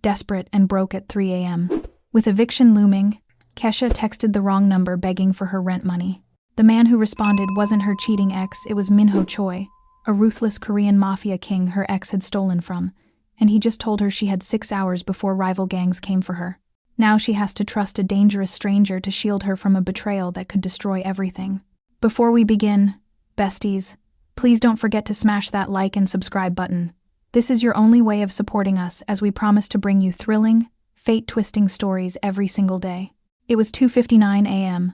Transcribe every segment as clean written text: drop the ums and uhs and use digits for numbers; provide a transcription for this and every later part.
desperate and broke at 3 a.m. With eviction looming, Kesha texted the wrong number begging for her rent money. The man who responded wasn't her cheating ex, it was Minho Choi, a ruthless Korean mafia king her ex had stolen from, and he just told her she had 6 hours before rival gangs came for her. Now she has to trust a dangerous stranger to shield her from a betrayal that could destroy everything. Before we begin, besties, please don't forget to smash that like and subscribe button. This is your only way of supporting us as we promise to bring you thrilling, fate-twisting stories every single day. It was 2:59 a.m.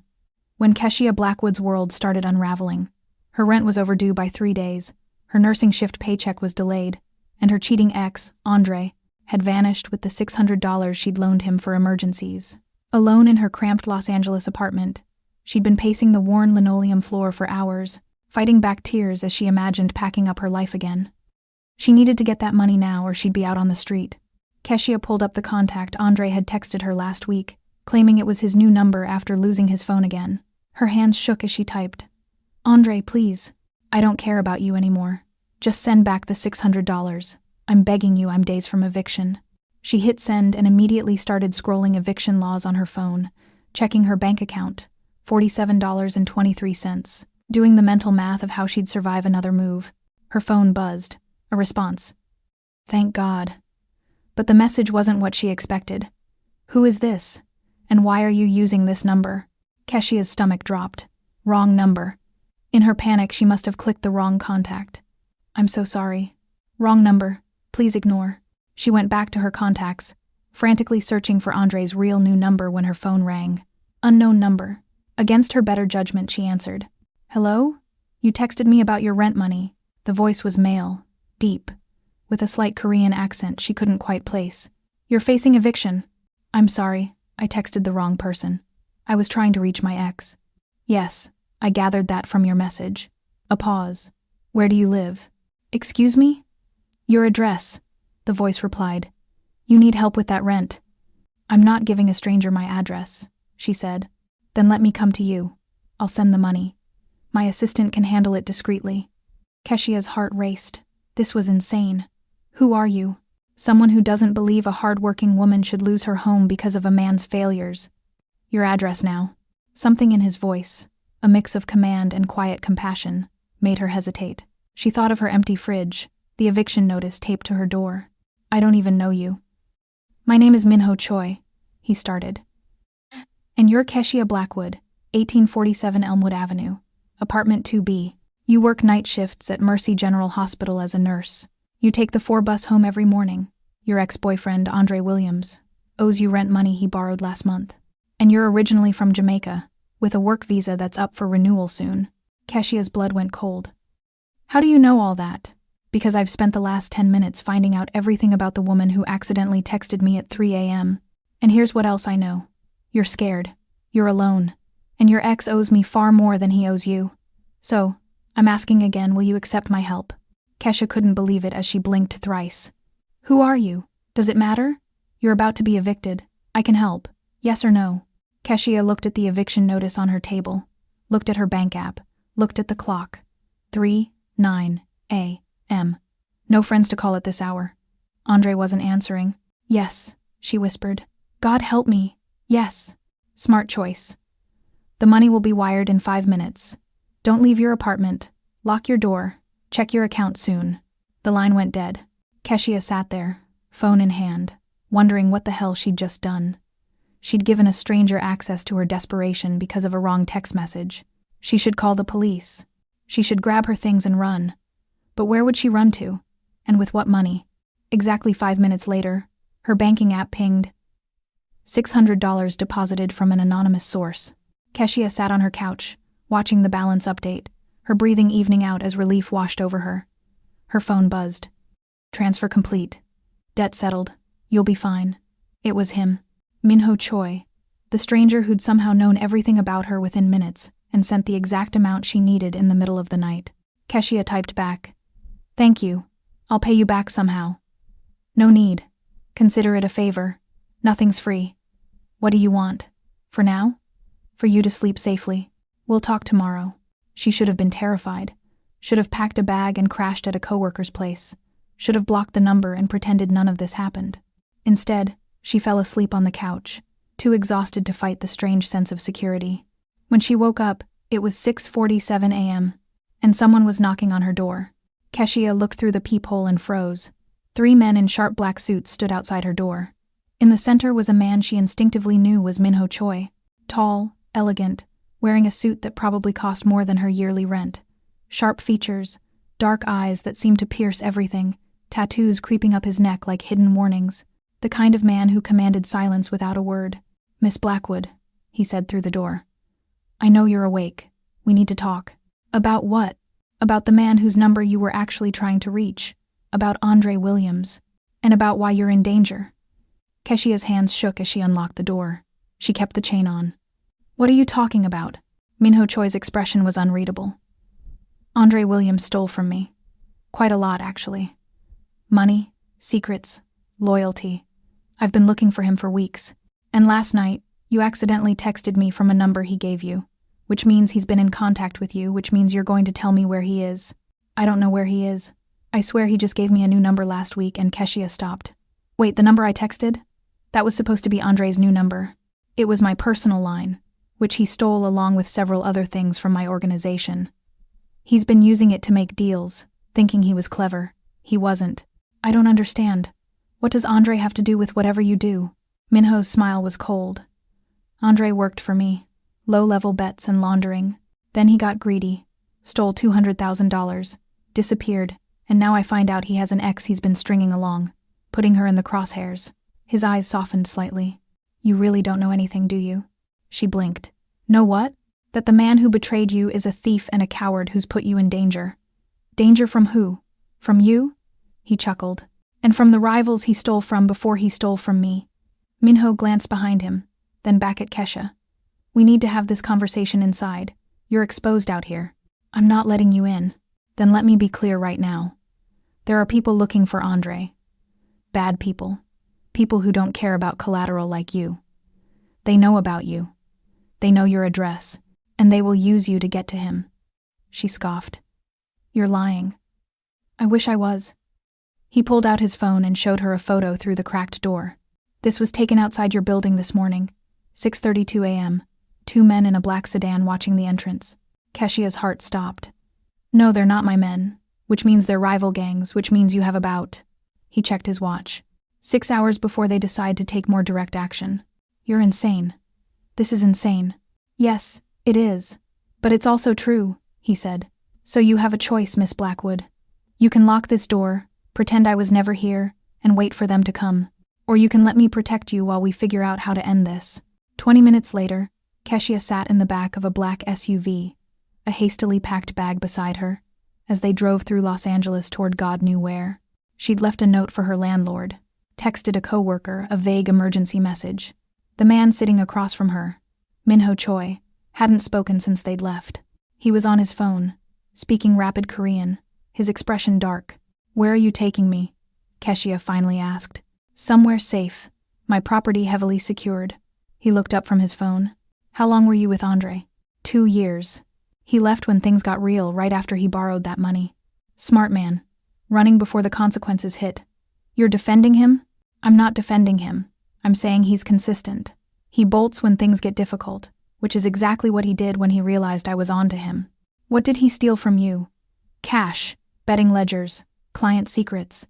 when Kesha Blackwood's world started unraveling. Her rent was overdue by 3 days, her nursing shift paycheck was delayed, and her cheating ex, Andre, had vanished with the $600 she'd loaned him for emergencies. Alone in her cramped Los Angeles apartment, she'd been pacing the worn linoleum floor for hours, fighting back tears as she imagined packing up her life again. She needed to get that money now or she'd be out on the street. Kesha pulled up the contact Andre had texted her last week, claiming it was his new number after losing his phone again. Her hands shook as she typed, "Andre, please. I don't care about you anymore. Just send back the $600. I'm begging you, I'm days from eviction." She hit send and immediately started scrolling eviction laws on her phone, checking her bank account, $47.23, doing the mental math of how she'd survive another move. Her phone buzzed. A response. Thank God. But the message wasn't what she expected. Who is this? And why are you using this number? Keshia's stomach dropped. Wrong number. In her panic, she must have clicked the wrong contact. I'm so sorry. Wrong number. Please ignore. She went back to her contacts, frantically searching for Andre's real new number when her phone rang. Unknown number. Against her better judgment, she answered. Hello? You texted me about your rent money. The voice was male, deep, with a slight Korean accent she couldn't quite place. You're facing eviction. I'm sorry, I texted the wrong person. I was trying to reach my ex. Yes, I gathered that from your message. A pause. Where do you live? Excuse me? Your address, the voice replied. You need help with that rent. I'm not giving a stranger my address, she said. Then let me come to you. I'll send the money. My assistant can handle it discreetly. Keshia's heart raced. This was insane. Who are you? Someone who doesn't believe a hard-working woman should lose her home because of a man's failures. Your address now. Something in his voice, a mix of command and quiet compassion, made her hesitate. She thought of her empty fridge, the eviction notice taped to her door. I don't even know you. My name is Minho Choi, he started. And you're Kesha Blackwood, 1847 Elmwood Avenue, apartment 2B. You work night shifts at Mercy General Hospital as a nurse. You take the 4 bus home every morning. Your ex-boyfriend, Andre Williams, owes you rent money he borrowed last month. And you're originally from Jamaica, with a work visa that's up for renewal soon. Keshia's blood went cold. How do you know all that? Because I've spent the last 10 minutes finding out everything about the woman who accidentally texted me at 3 a.m. And here's what else I know. You're scared. You're alone. And your ex owes me far more than he owes you. So, I'm asking again, will you accept my help? Kesha couldn't believe it as she blinked thrice. Who are you? Does it matter? You're about to be evicted. I can help. Yes or no? Kesha looked at the eviction notice on her table, looked at her bank app, looked at the clock. 3:09 a.m. No friends to call at this hour. Andre wasn't answering. Yes, she whispered. God help me. Yes. Smart choice. The money will be wired in 5 minutes. Don't leave your apartment. Lock your door. Check your account soon. The line went dead. Kesha sat there, phone in hand, wondering what the hell she'd just done. She'd given a stranger access to her desperation because of a wrong text message. She should call the police. She should grab her things and run. But where would she run to? And with what money? Exactly 5 minutes later, her banking app pinged. $600 deposited from an anonymous source. Kesha sat on her couch, watching the balance update, her breathing evening out as relief washed over her. Her phone buzzed. Transfer complete. Debt settled. You'll be fine. It was him. Minho Choi, the stranger who'd somehow known everything about her within minutes and sent the exact amount she needed in the middle of the night. Kesha typed back. Thank you. I'll pay you back somehow. No need. Consider it a favor. Nothing's free. What do you want? For now? For you to sleep safely. We'll talk tomorrow. She should have been terrified. Should have packed a bag and crashed at a coworker's place. Should have blocked the number and pretended none of this happened. Instead, she fell asleep on the couch, too exhausted to fight the strange sense of security. When she woke up, it was 6:47 a.m., and someone was knocking on her door. Keshia looked through the peephole and froze. 3 men in sharp black suits stood outside her door. In the center was a man she instinctively knew was Minho Choi. Tall, elegant, wearing a suit that probably cost more than her yearly rent. Sharp features, dark eyes that seemed to pierce everything, tattoos creeping up his neck like hidden warnings. The kind of man who commanded silence without a word. "Miss Blackwood," he said through the door. "I know you're awake. We need to talk." "About what?" "About the man whose number you were actually trying to reach. About Andre Williams. And about why you're in danger." Keshia's hands shook as she unlocked the door. She kept the chain on. "What are you talking about?" Minho Choi's expression was unreadable. "Andre Williams stole from me. Quite a lot, actually. Money, secrets, loyalty. I've been looking for him for weeks. And last night, you accidentally texted me from a number he gave you, which means he's been in contact with you, which means you're going to tell me where he is." "I don't know where he is. I swear he just gave me a new number last week," and Keshia stopped. "Wait, the number I texted? That was supposed to be Andre's new number. It was my personal line, which he stole along with several other things from my organization. He's been using it to make deals, thinking he was clever. He wasn't. I don't understand. What does Andre have to do with whatever you do?" Minho's smile was cold. "Andre worked for me. Low-level bets and laundering. Then he got greedy, stole $200,000, disappeared, and now I find out he has an ex he's been stringing along, putting her in the crosshairs." His eyes softened slightly. "You really don't know anything, do you?" She blinked. "Know what?" "That the man who betrayed you is a thief and a coward who's put you in danger." "Danger from who? From you?" He chuckled. "And from the rivals he stole from before he stole from me." Minho glanced behind him, then back at Kesha. "We need to have this conversation inside. You're exposed out here." "I'm not letting you in." "Then let me be clear right now. There are people looking for Andre. Bad people. People who don't care about collateral like you. They know about you. They know your address, and they will use you to get to him." She scoffed. "You're lying." "I wish I was." He pulled out his phone and showed her a photo through the cracked door. "This was taken outside your building this morning, 6:32 a.m., 2 men in a black sedan watching the entrance." Keshia's heart stopped. "No, they're not my men, which means they're rival gangs, which means you have about..." He checked his watch. 6 hours before they decide to take more direct action. "You're insane. This is insane." "Yes, it is. But it's also true," he said. "So you have a choice, Miss Blackwood. You can lock this door, pretend I was never here, and wait for them to come. Or you can let me protect you while we figure out how to end this." 20 minutes later, Keshia sat in the back of a black SUV, a hastily packed bag beside her, as they drove through Los Angeles toward God knew where. She'd left a note for her landlord, texted a coworker a vague emergency message. The man sitting across from her, Minho Choi, hadn't spoken since they'd left. He was on his phone, speaking rapid Korean, his expression dark. "Where are you taking me?" Keshia finally asked. "Somewhere safe. My property heavily secured." He looked up from his phone. "How long were you with Andre?" 2 years. He left when things got real, right after he borrowed that money. Smart man. Running before the consequences hit. "You're defending him?" "I'm not defending him. I'm saying he's consistent. He bolts when things get difficult, which is exactly what he did when he realized I was on to him." "What did he steal from you?" "Cash, betting ledgers, client secrets.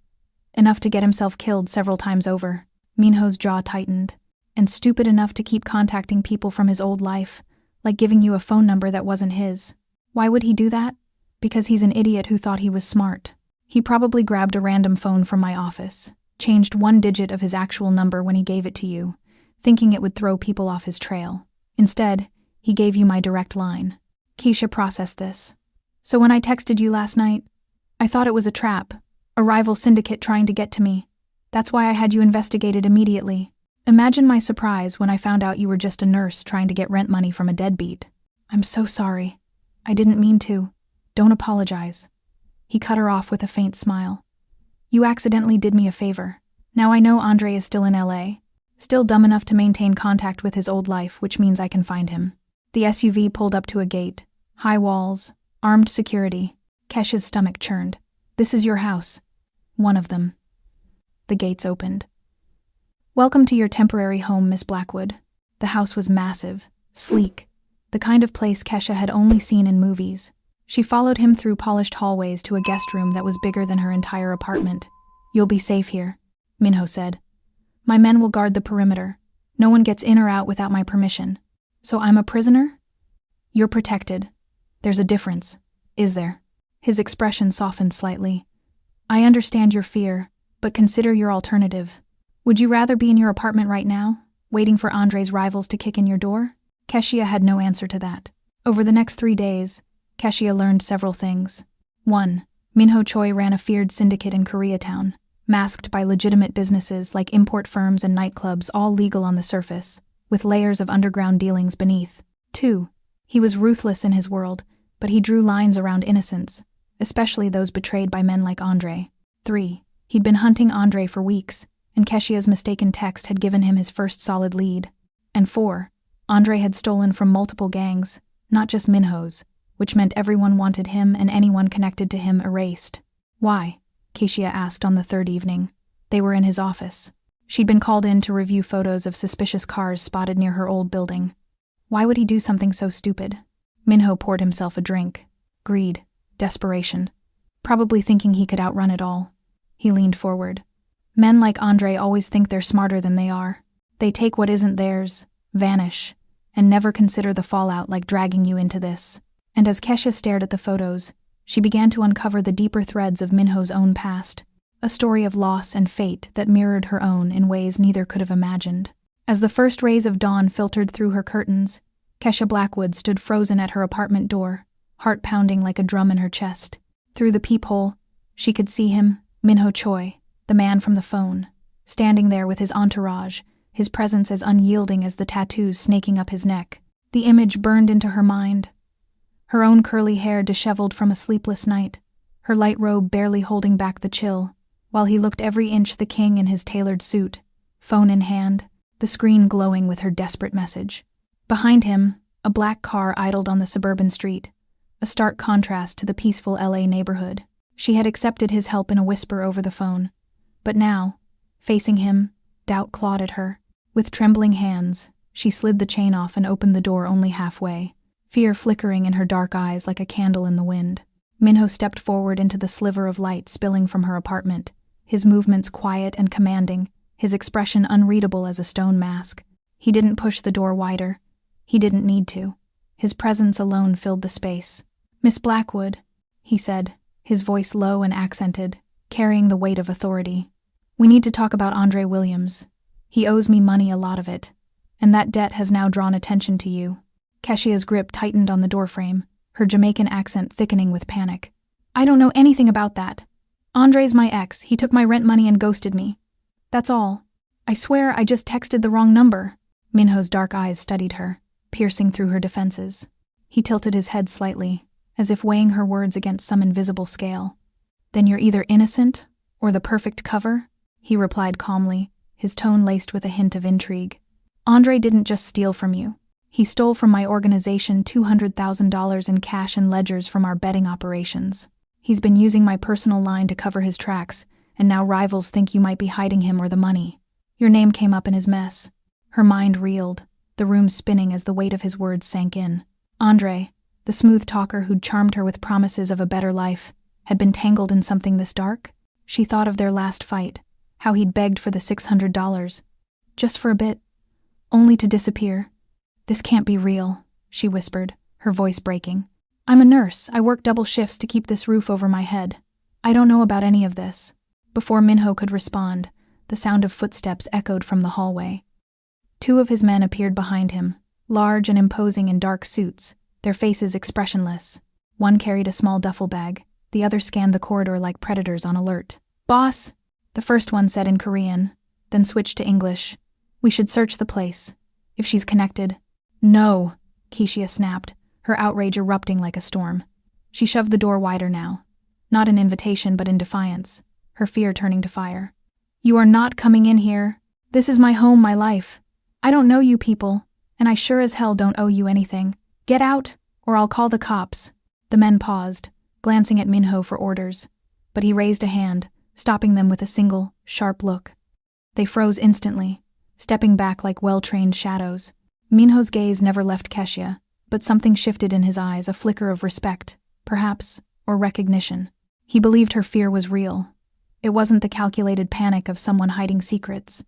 Enough to get himself killed several times over." Minho's jaw tightened. "And stupid enough to keep contacting people from his old life, like giving you a phone number that wasn't his. Why would he do that? Because he's an idiot who thought he was smart. He probably grabbed a random phone from my office, changed 1 digit of his actual number when he gave it to you, thinking it would throw people off his trail. Instead, he gave you my direct line." Keisha processed this. "So when I texted you last night, I thought it was a trap, a rival syndicate trying to get to me. That's why I had you investigated immediately. Imagine my surprise when I found out you were just a nurse trying to get rent money from a deadbeat." "I'm so sorry. I didn't mean to. Don't apologize." He cut her off with a faint smile. "You accidentally did me a favor. Now I know Andre is still in LA, still dumb enough to maintain contact with his old life, which means I can find him." The SUV pulled up to a gate. High walls, armed security. Kesha's stomach churned. "This is your house." "One of them." The gates opened. Welcome to your temporary home, Miss Blackwood. The house was massive, sleek, the kind of place Kesha had only seen in movies. She followed him through polished hallways to a guest room that was bigger than her entire apartment. You'll be safe here, Minho said. My men will guard the perimeter. No one gets in or out without my permission. So I'm a prisoner? You're protected. There's a difference, is there? His expression softened slightly. I understand your fear, but consider your alternative. Would you rather be in your apartment right now, waiting for Andre's rivals to kick in your door? Keshia had no answer to that. Over the next 3 days, Keshia learned several things. 1. Minho Choi ran a feared syndicate in Koreatown, masked by legitimate businesses like import firms and nightclubs, all legal on the surface, with layers of underground dealings beneath. 2. He was ruthless in his world, but he drew lines around innocents, especially those betrayed by men like Andre. 3. He'd been hunting Andre for weeks, and Keshia's mistaken text had given him his first solid lead. And 4. Andre had stolen from multiple gangs, not just Minho's, which meant everyone wanted him and anyone connected to him erased. Why? Keshia asked on the 3rd evening. They were in his office. She'd been called in to review photos of suspicious cars spotted near her old building. Why would he do something so stupid? Minho poured himself a drink. Greed. Desperation. Probably thinking he could outrun it all. He leaned forward. Men like Andre always think they're smarter than they are. They take what isn't theirs, vanish, and never consider the fallout, like dragging you into this. And as Kesha stared at the photos, she began to uncover the deeper threads of Minho's own past, a story of loss and fate that mirrored her own in ways neither could have imagined. As the first rays of dawn filtered through her curtains, Kesha Blackwood stood frozen at her apartment door, heart pounding like a drum in her chest. Through the peephole, she could see him, Minho Choi, the man from the phone, standing there with his entourage, his presence as unyielding as the tattoos snaking up his neck. The image burned into her mind. Her own curly hair disheveled from a sleepless night, her light robe barely holding back the chill, while he looked every inch the king in his tailored suit, phone in hand, the screen glowing with her desperate message. Behind him, a black car idled on the suburban street, a stark contrast to the peaceful LA neighborhood. She had accepted his help in a whisper over the phone, but now, facing him, doubt clawed at her. With trembling hands, she slid the chain off and opened the door only halfway, fear flickering in her dark eyes like a candle in the wind. Minho stepped forward into the sliver of light spilling from her apartment, his movements quiet and commanding, his expression unreadable as a stone mask. He didn't push the door wider. He didn't need to. His presence alone filled the space. Miss Blackwood, he said, his voice low and accented, carrying the weight of authority. We need to talk about Andre Williams. He owes me money, a lot of it, and that debt has now drawn attention to you. Keshia's grip tightened on the doorframe, her Jamaican accent thickening with panic. I don't know anything about that. Andre's my ex. He took my rent money and ghosted me. That's all. I swear I just texted the wrong number. Minho's dark eyes studied her, piercing through her defenses. He tilted his head slightly, as if weighing her words against some invisible scale. Then you're either innocent or the perfect cover, he replied calmly, his tone laced with a hint of intrigue. Andre didn't just steal from you. He stole from my organization $200,000 in cash and ledgers from our betting operations. He's been using my personal line to cover his tracks, and now rivals think you might be hiding him or the money. Your name came up in his mess. Her mind reeled, the room spinning as the weight of his words sank in. Andre, the smooth talker who'd charmed her with promises of a better life, had been tangled in something this dark? She thought of their last fight, how he'd begged for the $600, just for a bit, only to disappear. This can't be real, she whispered, her voice breaking. I'm a nurse. I work double shifts to keep this roof over my head. I don't know about any of this. Before Minho could respond, the sound of footsteps echoed from the hallway. 2 of his men appeared behind him, large and imposing in dark suits, their faces expressionless. One carried a small duffel bag, the other scanned the corridor like predators on alert. Boss, the first one said in Korean, then switched to English. We should search the place. If she's connected. No, Keshia snapped, her outrage erupting like a storm. She shoved the door wider now. Not in invitation, but in defiance, her fear turning to fire. You are not coming in here. This is my home, my life. I don't know you people, and I sure as hell don't owe you anything. Get out, or I'll call the cops. The men paused, glancing at Minho for orders, but he raised a hand, stopping them with a single, sharp look. They froze instantly, stepping back like well-trained shadows. Minho's gaze never left Keshia, but something shifted in his eyes, a flicker of respect, perhaps, or recognition. He believed her fear was real. It wasn't the calculated panic of someone hiding secrets.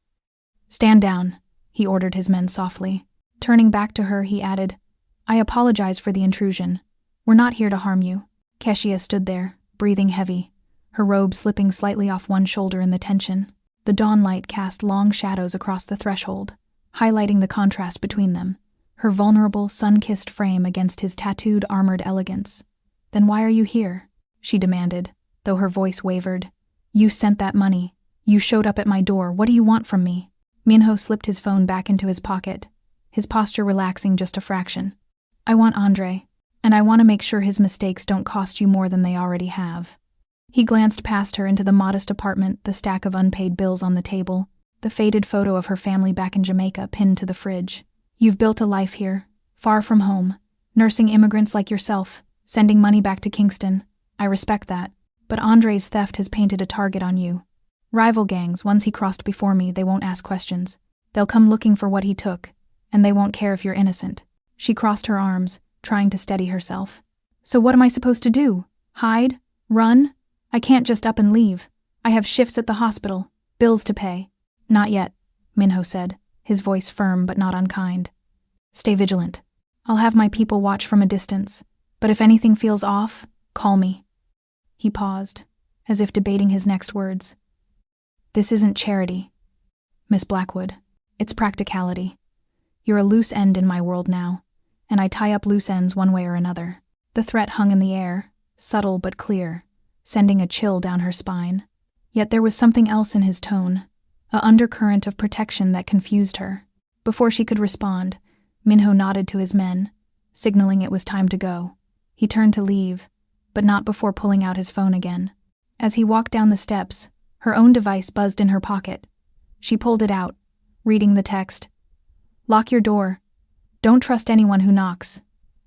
"Stand down," he ordered his men softly. Turning back to her, he added, "I apologize for the intrusion. We're not here to harm you." Keshia stood there, breathing heavy, her robe slipping slightly off one shoulder in the tension. The dawn light cast long shadows across the threshold, highlighting the contrast between them, her vulnerable, sun-kissed frame against his tattooed, armored elegance. "Then why are you here?" she demanded, though her voice wavered. "You sent that money. You showed up at my door. What do you want from me?" Minho slipped his phone back into his pocket, his posture relaxing just a fraction. "I want Andre, and I want to make sure his mistakes don't cost you more than they already have." He glanced past her into the modest apartment, the stack of unpaid bills on the table, the faded photo of her family back in Jamaica pinned to the fridge. "You've built a life here, far from home, nursing immigrants like yourself, sending money back to Kingston. I respect that. But Andre's theft has painted a target on you. Rival gangs, once he crossed before me, they won't ask questions. They'll come looking for what he took, and they won't care if you're innocent." She crossed her arms, trying to steady herself. "So what am I supposed to do? Hide? Run? I can't just up and leave. I have shifts at the hospital, bills to pay." "Not yet," Minho said, his voice firm but not unkind. "Stay vigilant. I'll have my people watch from a distance, but if anything feels off, call me." He paused, as if debating his next words. "This isn't charity, Miss Blackwood. It's practicality. You're a loose end in my world now, and I tie up loose ends one way or another." The threat hung in the air, subtle but clear, sending a chill down her spine. Yet there was something else in his tone, an undercurrent of protection that confused her. Before she could respond, Minho nodded to his men, signaling it was time to go. He turned to leave, but not before pulling out his phone again. As he walked down the steps, her own device buzzed in her pocket. She pulled it out, reading the text. "Lock your door. Don't trust anyone who knocks,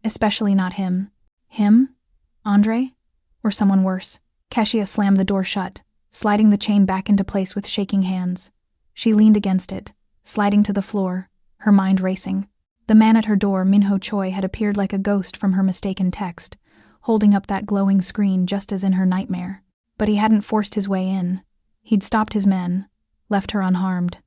especially not him." Him? Andre? Or someone worse? Keshia slammed the door shut, sliding the chain back into place with shaking hands. She leaned against it, sliding to the floor, her mind racing. The man at her door, Minho Choi, had appeared like a ghost from her mistaken text, holding up that glowing screen just as in her nightmare. But he hadn't forced his way in. He'd stopped his men, left her unharmed.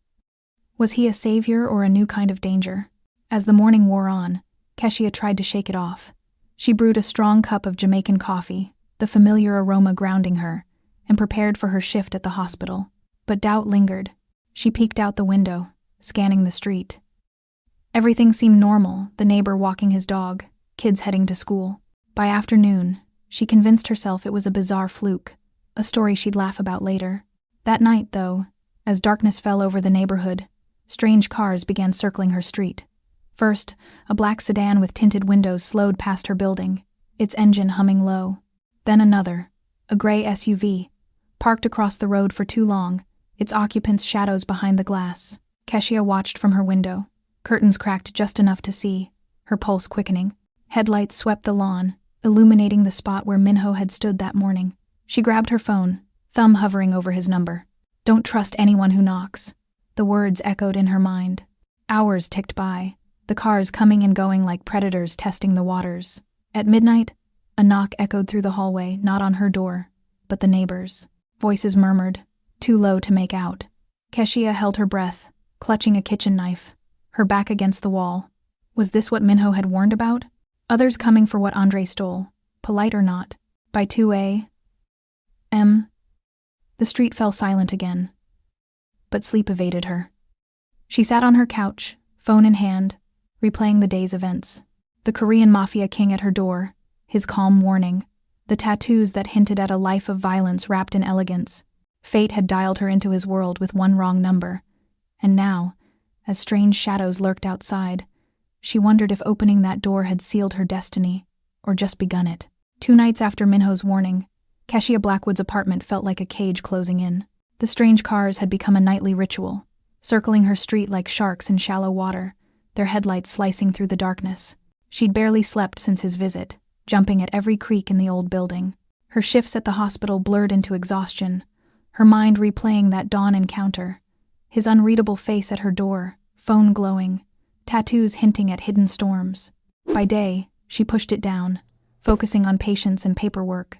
Was he a savior or a new kind of danger? As the morning wore on, Keshia tried to shake it off. She brewed a strong cup of Jamaican coffee, the familiar aroma grounding her, and prepared for her shift at the hospital. But doubt lingered. She peeked out the window, scanning the street. Everything seemed normal, the neighbor walking his dog, kids heading to school. By afternoon, she convinced herself it was a bizarre fluke, a story she'd laugh about later. That night, though, as darkness fell over the neighborhood, strange cars began circling her street. First, a black sedan with tinted windows slowed past her building, its engine humming low. Then another, a gray SUV, parked across the road for too long, its occupants shadows behind the glass. Keshia watched from her window, curtains cracked just enough to see, her pulse quickening. Headlights swept the lawn, illuminating the spot where Minho had stood that morning. She grabbed her phone, thumb hovering over his number. "Don't trust anyone who knocks." The words echoed in her mind. Hours ticked by, the cars coming and going like predators testing the waters. At midnight, a knock echoed through the hallway, not on her door, but the neighbors'. Voices murmured, too low to make out. Keshia held her breath, clutching a kitchen knife, her back against the wall. Was this what Minho had warned about? Others coming for what Andre stole, polite or not. By 2 a.m. The street fell silent again. But sleep evaded her. She sat on her couch, phone in hand, replaying the day's events. The Korean Mafia king at her door, his calm warning, the tattoos that hinted at a life of violence wrapped in elegance. Fate had dialed her into his world with one wrong number. And now, as strange shadows lurked outside, she wondered if opening that door had sealed her destiny, or just begun it. 2 nights after Minho's warning, Keshia Blackwood's apartment felt like a cage closing in. The strange cars had become a nightly ritual, circling her street like sharks in shallow water, their headlights slicing through the darkness. She'd barely slept since his visit, jumping at every creak in the old building. Her shifts at the hospital blurred into exhaustion, her mind replaying that dawn encounter, his unreadable face at her door, phone glowing, tattoos hinting at hidden storms. By day, she pushed it down, focusing on patience and paperwork.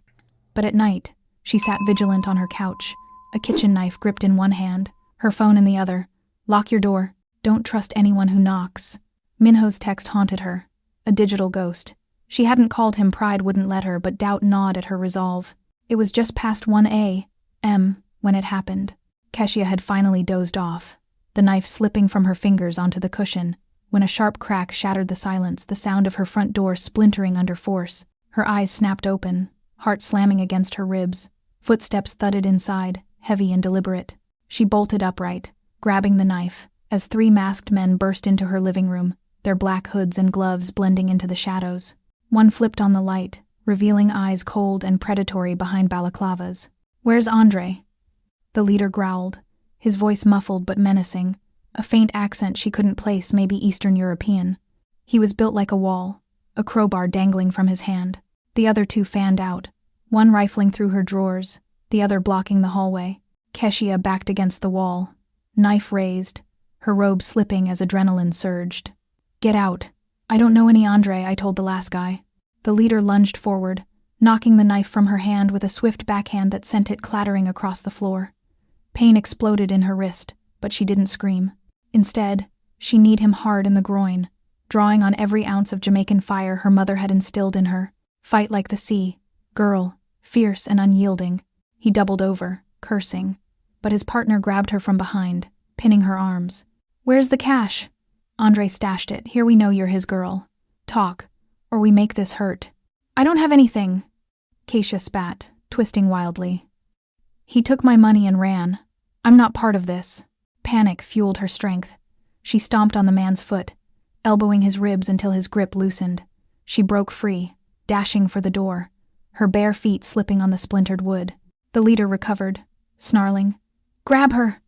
But at night, she sat vigilant on her couch, a kitchen knife gripped in one hand, her phone in the other. Lock your door. Don't trust anyone who knocks. Minho's text haunted her, a digital ghost. She hadn't called him, pride wouldn't let her, but doubt gnawed at her resolve. It was just past 1 a.m. when it happened. Keshia had finally dozed off, the knife slipping from her fingers onto the cushion, when a sharp crack shattered the silence, the sound of her front door splintering under force. Her eyes snapped open, heart slamming against her ribs. Footsteps thudded inside, heavy and deliberate. She bolted upright, grabbing the knife, as 3 masked men burst into her living room, their black hoods and gloves blending into the shadows. One flipped on the light, revealing eyes cold and predatory behind balaclavas. "Where's Andre?" The leader growled, his voice muffled but menacing, a faint accent she couldn't place, maybe Eastern European. He was built like a wall, a crowbar dangling from his hand. The other 2 fanned out, one rifling through her drawers, the other blocking the hallway. Keshia backed against the wall, knife raised, her robe slipping as adrenaline surged. "Get out. I don't know any Andre," I told the last guy. The leader lunged forward, knocking the knife from her hand with a swift backhand that sent it clattering across the floor. Pain exploded in her wrist, but she didn't scream. Instead, she kneed him hard in the groin, drawing on every ounce of Jamaican fire her mother had instilled in her. Fight like the sea, girl, fierce and unyielding. He doubled over, cursing, but his partner grabbed her from behind, pinning her arms. "Where's the cash?" "Andre stashed it. Here, we know you're his girl. Talk, or we make this hurt." "I don't have anything," Keisha spat, twisting wildly. "He took my money and ran. I'm not part of this." Panic fueled her strength. She stomped on the man's foot, elbowing his ribs until his grip loosened. She broke free, dashing for the door, her bare feet slipping on the splintered wood. The leader recovered, snarling, "Grab her!"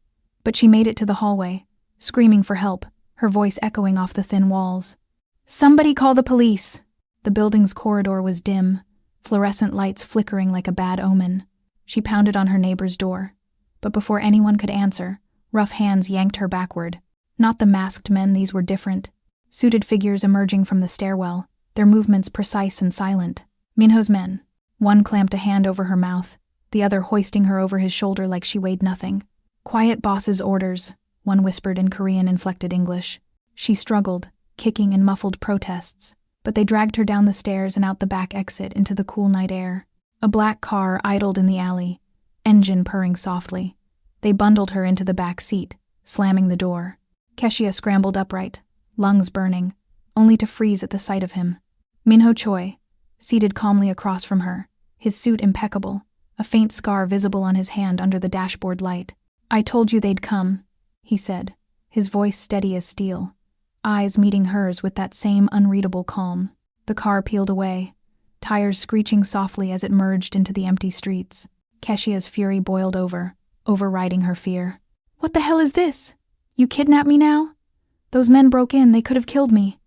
But she made it to the hallway, screaming for help, her voice echoing off the thin walls. "Somebody call the police!" The building's corridor was dim, fluorescent lights flickering like a bad omen. She pounded on her neighbor's door, but before anyone could answer, rough hands yanked her backward. Not the masked men, these were different. Suited figures emerging from the stairwell, their movements precise and silent. Minho's men. One clamped a hand over her mouth, the other hoisting her over his shoulder like she weighed nothing. "Quiet, boss's orders," one whispered in Korean-inflected English. She struggled, kicking and muffled protests, but they dragged her down the stairs and out the back exit into the cool night air. A black car idled in the alley, engine purring softly. They bundled her into the back seat, slamming the door. Keshia scrambled upright, lungs burning, only to freeze at the sight of him. Minho Choi, seated calmly across from her, his suit impeccable, a faint scar visible on his hand under the dashboard light. "I told you they'd come," he said, his voice steady as steel, eyes meeting hers with that same unreadable calm. The car peeled away, tires screeching softly as it merged into the empty streets. Keshia's fury boiled over, overriding her fear. "What the hell is this? You kidnapped me now? Those men broke in, they could have killed me.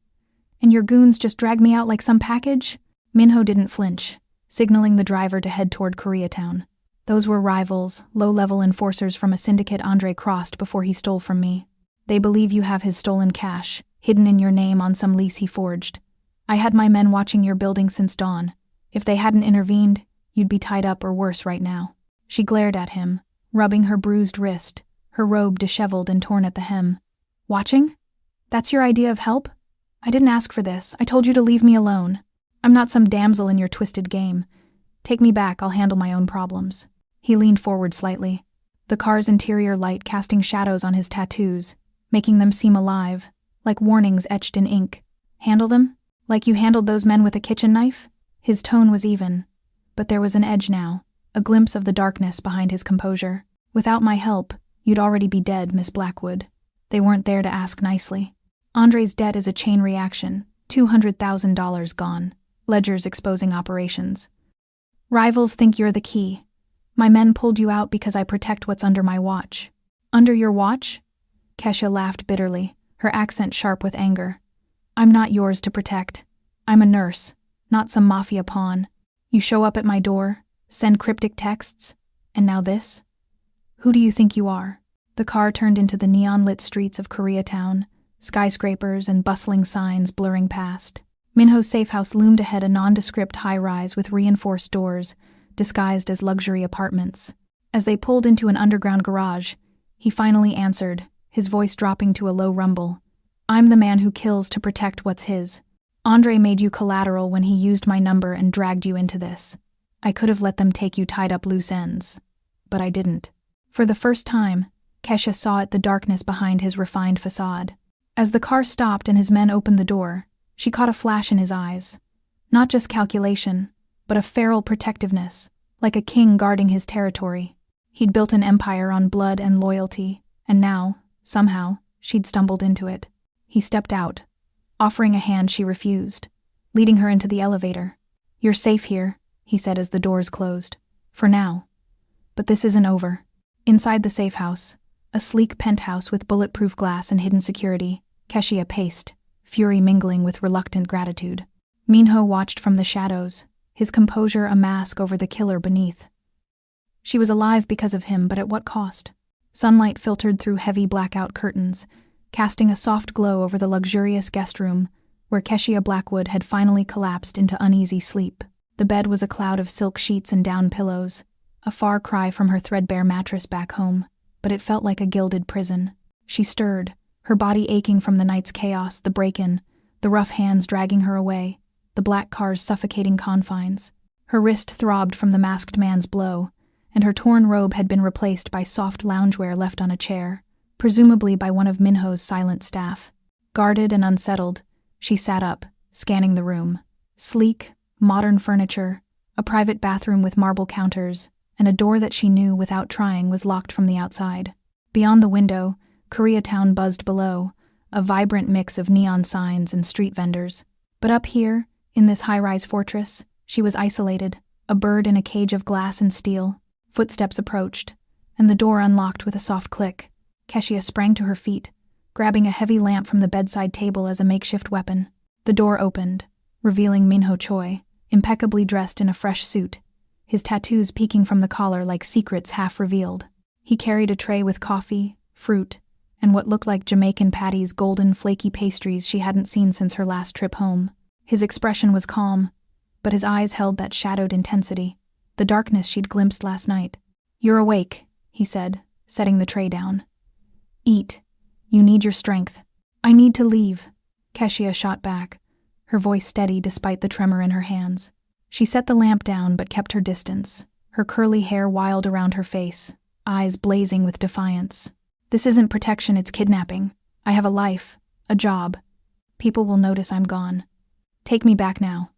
And your goons just dragged me out like some package?" Minho didn't flinch, signaling the driver to head toward Koreatown. "Those were rivals, low-level enforcers from a syndicate Andre crossed before he stole from me. They believe you have his stolen cash, hidden in your name on some lease he forged. I had my men watching your building since dawn. If they hadn't intervened, you'd be tied up or worse right now." She glared at him, rubbing her bruised wrist, her robe disheveled and torn at the hem. "Watching? That's your idea of help? I didn't ask for this. I told you to leave me alone. I'm not some damsel in your twisted game. Take me back, I'll handle my own problems." He leaned forward slightly, the car's interior light casting shadows on his tattoos, making them seem alive, like warnings etched in ink. "Handle them? Like you handled those men with a kitchen knife?" His tone was even, but there was an edge now, a glimpse of the darkness behind his composure. "Without my help, you'd already be dead, Miss Blackwood." They weren't there to ask nicely. Andre's debt is a chain reaction, $200,000 gone, ledgers exposing operations. "Rivals think you're the key. My men pulled you out because I protect what's under my watch." "Under your watch?" Kesha laughed bitterly, her accent sharp with anger. "I'm not yours to protect. I'm a nurse, not some Mafia pawn. You show up at my door, send cryptic texts, and now this? Who do you think you are?" The car turned into the neon-lit streets of Koreatown, skyscrapers and bustling signs blurring past. Minho's safe house loomed ahead, a nondescript high-rise with reinforced doors, disguised as luxury apartments. As they pulled into an underground garage, he finally answered, his voice dropping to a low rumble. "I'm the man who kills to protect what's his. Andre made you collateral when he used my number and dragged you into this. I could have let them take you tied up loose ends. But I didn't." For the first time, Kesha saw the darkness behind his refined facade. As the car stopped and his men opened the door, she caught a flash in his eyes. Not just calculation, but a feral protectiveness, like a king guarding his territory. He'd built an empire on blood and loyalty, and now, somehow, she'd stumbled into it. He stepped out, offering a hand she refused, leading her into the elevator. "You're safe here," he said as the doors closed. "For now. But this isn't over." Inside the safe house, a sleek penthouse with bulletproof glass and hidden security, Kesha paced, fury mingling with reluctant gratitude. Minho watched from the shadows, his composure a mask over the killer beneath. She was alive because of him, but at what cost? Sunlight filtered through heavy blackout curtains, casting a soft glow over the luxurious guest room, where Kesha Blackwood had finally collapsed into uneasy sleep. The bed was a cloud of silk sheets and down pillows, a far cry from her threadbare mattress back home, but it felt like a gilded prison. She stirred, her body aching from the night's chaos, the break-in, the rough hands dragging her away, the black car's suffocating confines. Her wrist throbbed from the masked man's blow, and her torn robe had been replaced by soft loungewear left on a chair, presumably by one of Minho's silent staff. Guarded and unsettled, she sat up, scanning the room. Sleek, modern furniture, a private bathroom with marble counters, and a door that she knew without trying was locked from the outside. Beyond the window, Koreatown buzzed below, a vibrant mix of neon signs and street vendors. But up here, in this high-rise fortress, she was isolated, a bird in a cage of glass and steel. Footsteps approached, and the door unlocked with a soft click. Kesha sprang to her feet, grabbing a heavy lamp from the bedside table as a makeshift weapon. The door opened, revealing Minho Choi, impeccably dressed in a fresh suit, his tattoos peeking from the collar like secrets half-revealed. He carried a tray with coffee, fruit, and what looked like Jamaican Patty's golden, flaky pastries she hadn't seen since her last trip home. His expression was calm, but his eyes held that shadowed intensity, the darkness she'd glimpsed last night. "You're awake," he said, setting the tray down. "Eat. You need your strength." "I need to leave," Kesha shot back, her voice steady despite the tremor in her hands. She set the lamp down but kept her distance, her curly hair wild around her face, eyes blazing with defiance. "This isn't protection, it's kidnapping. I have a life, a job. People will notice I'm gone. Take me back now,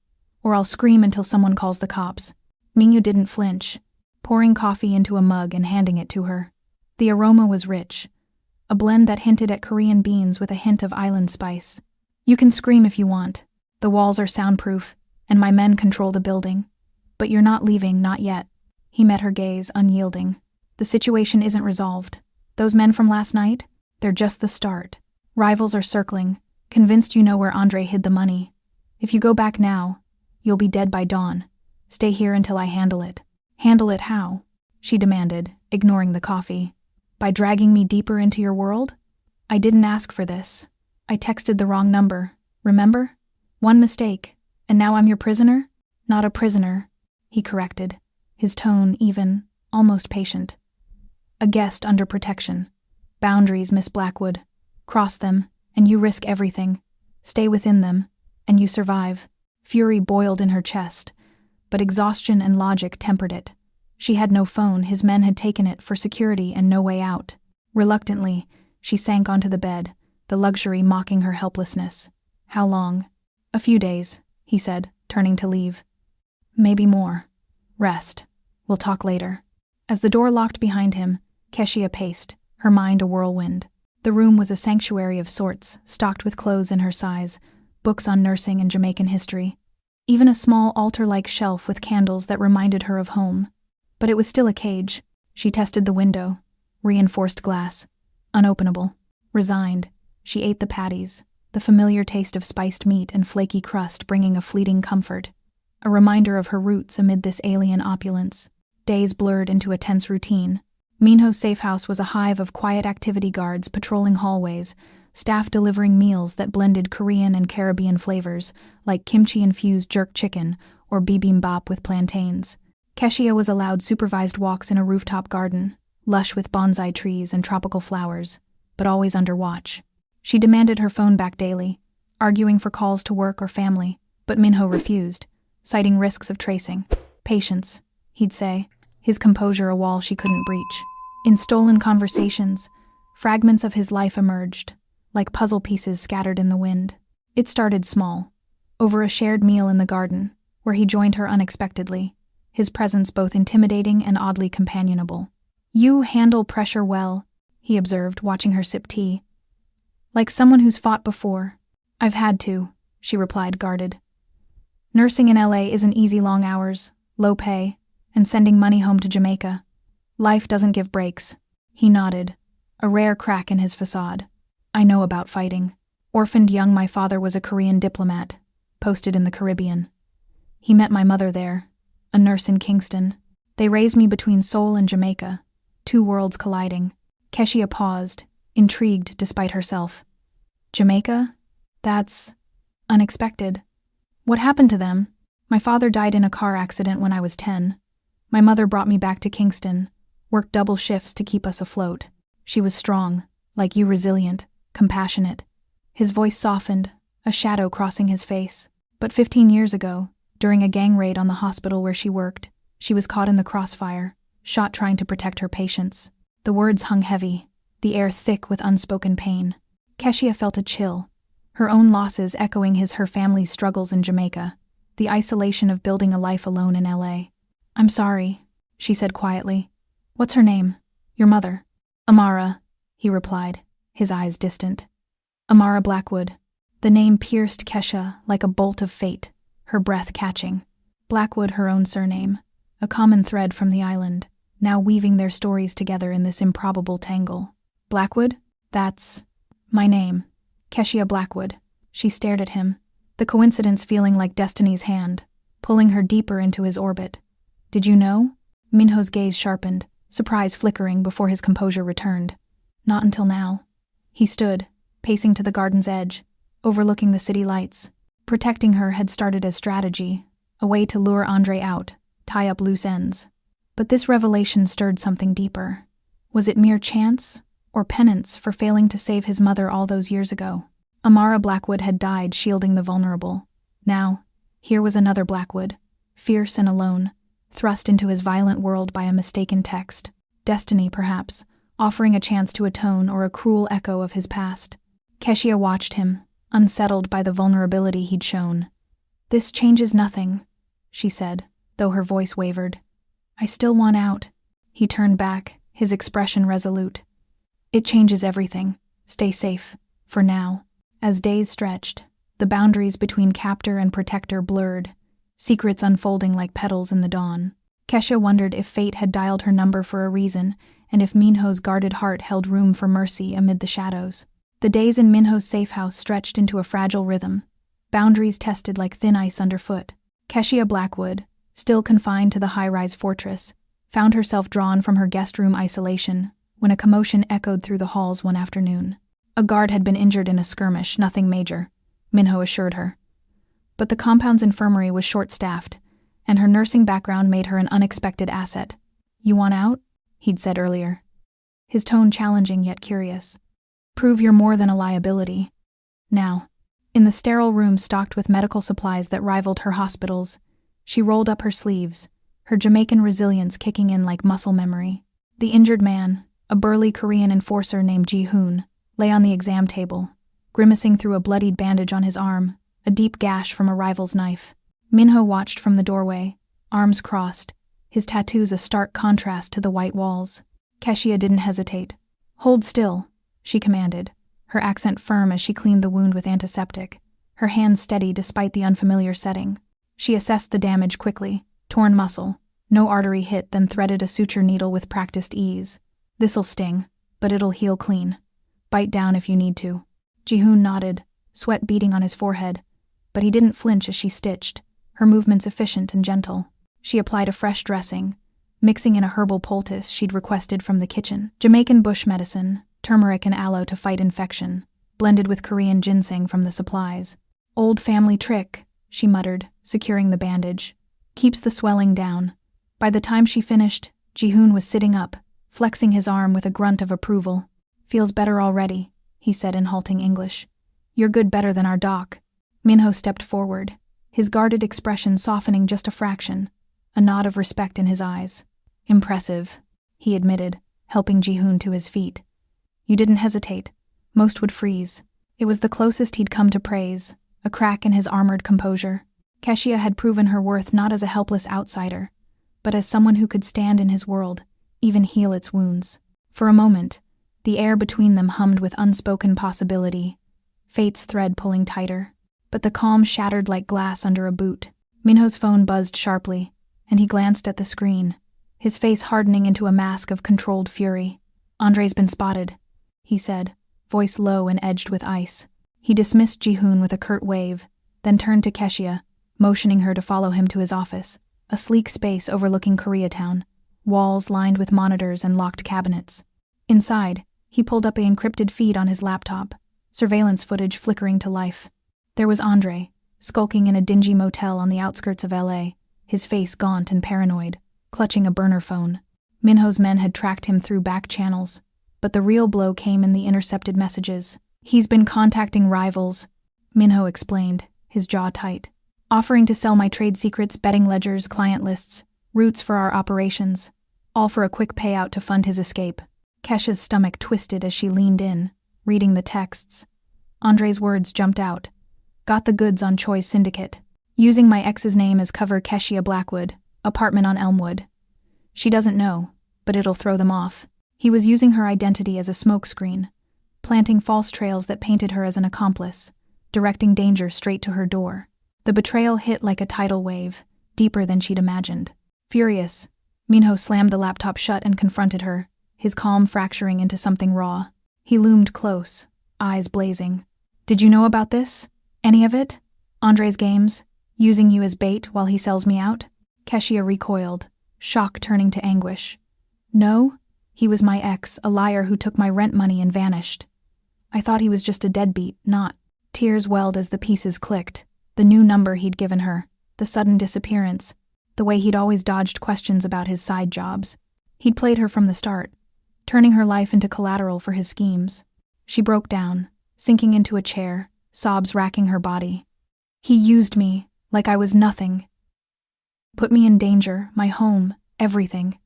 or I'll scream until someone calls the cops." Minho didn't flinch, pouring coffee into a mug and handing it to her. The aroma was rich, a blend that hinted at Korean beans with a hint of island spice. "You can scream if you want. The walls are soundproof, and my men control the building. But you're not leaving, not yet." He met her gaze, unyielding. "The situation isn't resolved. Those men from last night? They're just the start. Rivals are circling, convinced you know where Andre hid the money. If you go back now, you'll be dead by dawn. Stay here until I handle it." "Handle it how?" she demanded, ignoring the coffee. "By dragging me deeper into your world? I didn't ask for this. I texted the wrong number, remember? One mistake, and now I'm your prisoner?" "Not a prisoner," he corrected, his tone even, almost patient. "A guest under protection. Boundaries, Miss Blackwood. Cross them, and you risk everything. Stay within them, and you survive." Fury boiled in her chest, but exhaustion and logic tempered it. She had no phone, his men had taken it for security and no way out. Reluctantly, she sank onto the bed, the luxury mocking her helplessness. "How long?" "A few days," he said, turning to leave. "Maybe more. Rest. We'll talk later." As the door locked behind him, Kesha paced, her mind a whirlwind. The room was a sanctuary of sorts, stocked with clothes in her size, books on nursing and Jamaican history. Even a small altar-like shelf with candles that reminded her of home. But it was still a cage. She tested the window. Reinforced glass. Unopenable. Resigned, she ate the patties, the familiar taste of spiced meat and flaky crust bringing a fleeting comfort. A reminder of her roots amid this alien opulence. Days blurred into a tense routine. Minho's safe house was a hive of quiet activity guards patrolling hallways, staff delivering meals that blended Korean and Caribbean flavors, like kimchi-infused jerk chicken or bibimbap with plantains. Keshia was allowed supervised walks in a rooftop garden, lush with bonsai trees and tropical flowers, but always under watch. She demanded her phone back daily, arguing for calls to work or family, but Minho refused, citing risks of tracing. Patience, he'd say, his composure a wall she couldn't breach. In stolen conversations, fragments of his life emerged, like puzzle pieces scattered in the wind. It started small, over a shared meal in the garden, where he joined her unexpectedly, his presence both intimidating and oddly companionable. "You handle pressure well," he observed, watching her sip tea. "Like someone who's fought before." "I've had to," she replied, guarded. "Nursing in LA isn't easy, long hours, low pay, and sending money home to Jamaica. Life doesn't give breaks." He nodded, a rare crack in his facade. "I know about fighting. Orphaned young, my father was a Korean diplomat, posted in the Caribbean. He met my mother there, a nurse in Kingston. They raised me between Seoul and Jamaica, two worlds colliding." Keshia paused, intrigued despite herself. "Jamaica? That's unexpected. What happened to them?" "My father died in a car accident when I was 10. My mother brought me back to Kingston, worked double shifts to keep us afloat. She was strong, like you, resilient, compassionate." His voice softened, a shadow crossing his face. "But 15 years ago, during a gang raid on the hospital where she worked, she was caught in the crossfire, shot trying to protect her patients." The words hung heavy, the air thick with unspoken pain. Keshia felt a chill, her own losses echoing her family's struggles in Jamaica, the isolation of building a life alone in LA. "I'm sorry," she said quietly. "What's her name? Your mother?" "Amara," he replied, his eyes distant. "Amara Blackwood." The name pierced Keshia like a bolt of fate, her breath catching. Blackwood, her own surname, a common thread from the island, now weaving their stories together in this improbable tangle. "Blackwood? That's my name. Keshia Blackwood." She stared at him, the coincidence feeling like destiny's hand, pulling her deeper into his orbit. "Did you know?" Minho's gaze sharpened, surprise flickering before his composure returned. "Not until now." He stood, pacing to the garden's edge, overlooking the city lights. Protecting her had started as strategy, a way to lure Andre out, tie up loose ends. But this revelation stirred something deeper. Was it mere chance, or penance for failing to save his mother all those years ago? Amara Blackwood had died shielding the vulnerable. Now, here was another Blackwood, fierce and alone, thrust into his violent world by a mistaken text. Destiny, perhaps, offering a chance to atone, or a cruel echo of his past. Keshia watched him, unsettled by the vulnerability he'd shown. "This changes nothing," she said, though her voice wavered. "I still want out." He turned back, his expression resolute. "It changes everything. Stay safe, for now." As days stretched, the boundaries between captor and protector blurred, secrets unfolding like petals in the dawn. Keshia wondered if fate had dialed her number for a reason, and if Minho's guarded heart held room for mercy amid the shadows. The days in Minho's safe house stretched into a fragile rhythm, boundaries tested like thin ice underfoot. Keshia Blackwood, still confined to the high-rise fortress, found herself drawn from her guest room isolation when a commotion echoed through the halls one afternoon. A guard had been injured in a skirmish, nothing major, Minho assured her. But the compound's infirmary was short-staffed, and her nursing background made her an unexpected asset. "You want out?" he'd said earlier, his tone challenging yet curious. "Prove you're more than a liability." Now, in the sterile room stocked with medical supplies that rivaled her hospital's, she rolled up her sleeves, her Jamaican resilience kicking in like muscle memory. The injured man, a burly Korean enforcer named Ji-hoon, lay on the exam table, grimacing through a bloodied bandage on his arm, a deep gash from a rival's knife. Minho watched from the doorway, arms crossed, his tattoos a stark contrast to the white walls. Keshia didn't hesitate. "Hold still," she commanded, her accent firm as she cleaned the wound with antiseptic, her hands steady despite the unfamiliar setting. She assessed the damage quickly. Torn muscle, no artery hit, then threaded a suture needle with practiced ease. "This'll sting, but it'll heal clean. Bite down if you need to." Ji-hoon nodded, sweat beading on his forehead, but he didn't flinch as she stitched, her movements efficient and gentle. She applied a fresh dressing, mixing in a herbal poultice she'd requested from the kitchen. Jamaican bush medicine, turmeric and aloe to fight infection, blended with Korean ginseng from the supplies. Old family trick, she muttered, securing the bandage. Keeps the swelling down. By the time she finished, Ji-hoon was sitting up, flexing his arm with a grunt of approval. Feels better already, he said in halting English. You're good better than our doc. Minho stepped forward, his guarded expression softening just a fraction, a nod of respect in his eyes. Impressive, he admitted, helping Ji-hoon to his feet. You didn't hesitate. Most would freeze. It was the closest he'd come to praise, a crack in his armored composure. Keshia had proven her worth not as a helpless outsider, but as someone who could stand in his world, even heal its wounds. For a moment, the air between them hummed with unspoken possibility, fate's thread pulling tighter. But the calm shattered like glass under a boot. Minho's phone buzzed sharply, and he glanced at the screen, his face hardening into a mask of controlled fury. Andre's been spotted, he said, voice low and edged with ice. He dismissed Ji-hoon with a curt wave, then turned to Keshia, motioning her to follow him to his office, a sleek space overlooking Koreatown, walls lined with monitors and locked cabinets. Inside, he pulled up an encrypted feed on his laptop, surveillance footage flickering to life. There was Andre, skulking in a dingy motel on the outskirts of LA, his face gaunt and paranoid, clutching a burner phone. Minho's men had tracked him through back channels, but the real blow came in the intercepted messages. He's been contacting rivals, Minho explained, his jaw tight. Offering to sell my trade secrets, betting ledgers, client lists, routes for our operations, all for a quick payout to fund his escape. Kesha's stomach twisted as she leaned in, reading the texts. Andre's words jumped out. Got the goods on Choi's syndicate. Using my ex's name as cover, Keshia Blackwood, apartment on Elmwood. She doesn't know, but it'll throw them off. He was using her identity as a smokescreen, planting false trails that painted her as an accomplice, directing danger straight to her door. The betrayal hit like a tidal wave, deeper than she'd imagined. Furious, Minho slammed the laptop shut and confronted her, his calm fracturing into something raw. He loomed close, eyes blazing. Did you know about this? Any of it? Andre's games? Using you as bait while he sells me out? Keshia recoiled, shock turning to anguish. No? He was my ex, a liar who took my rent money and vanished. I thought he was just a deadbeat, not. Tears welled as the pieces clicked. The new number he'd given her, the sudden disappearance, the way he'd always dodged questions about his side jobs. He'd played her from the start, turning her life into collateral for his schemes. She broke down, sinking into a chair, sobs racking her body. He used me, like I was nothing. Put me in danger, my home, everything.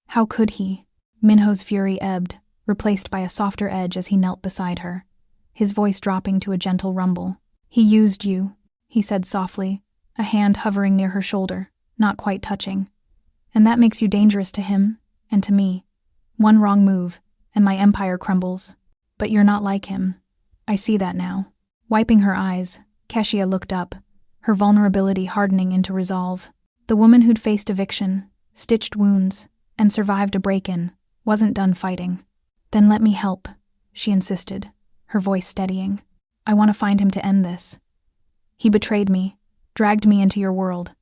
How could he? Minho's fury ebbed, replaced by a softer edge as he knelt beside her, his voice dropping to a gentle rumble. He used you, he said softly, a hand hovering near her shoulder, not quite touching. And that makes you dangerous to him, and to me. One wrong move, and my empire crumbles. But you're not like him. I see that now. Wiping her eyes, Keshia looked up, her vulnerability hardening into resolve. The woman who'd faced eviction, stitched wounds, and survived a break-in, wasn't done fighting. Then let me help, she insisted, her voice steadying. I want to find him to end this. He betrayed me, dragged me into your world.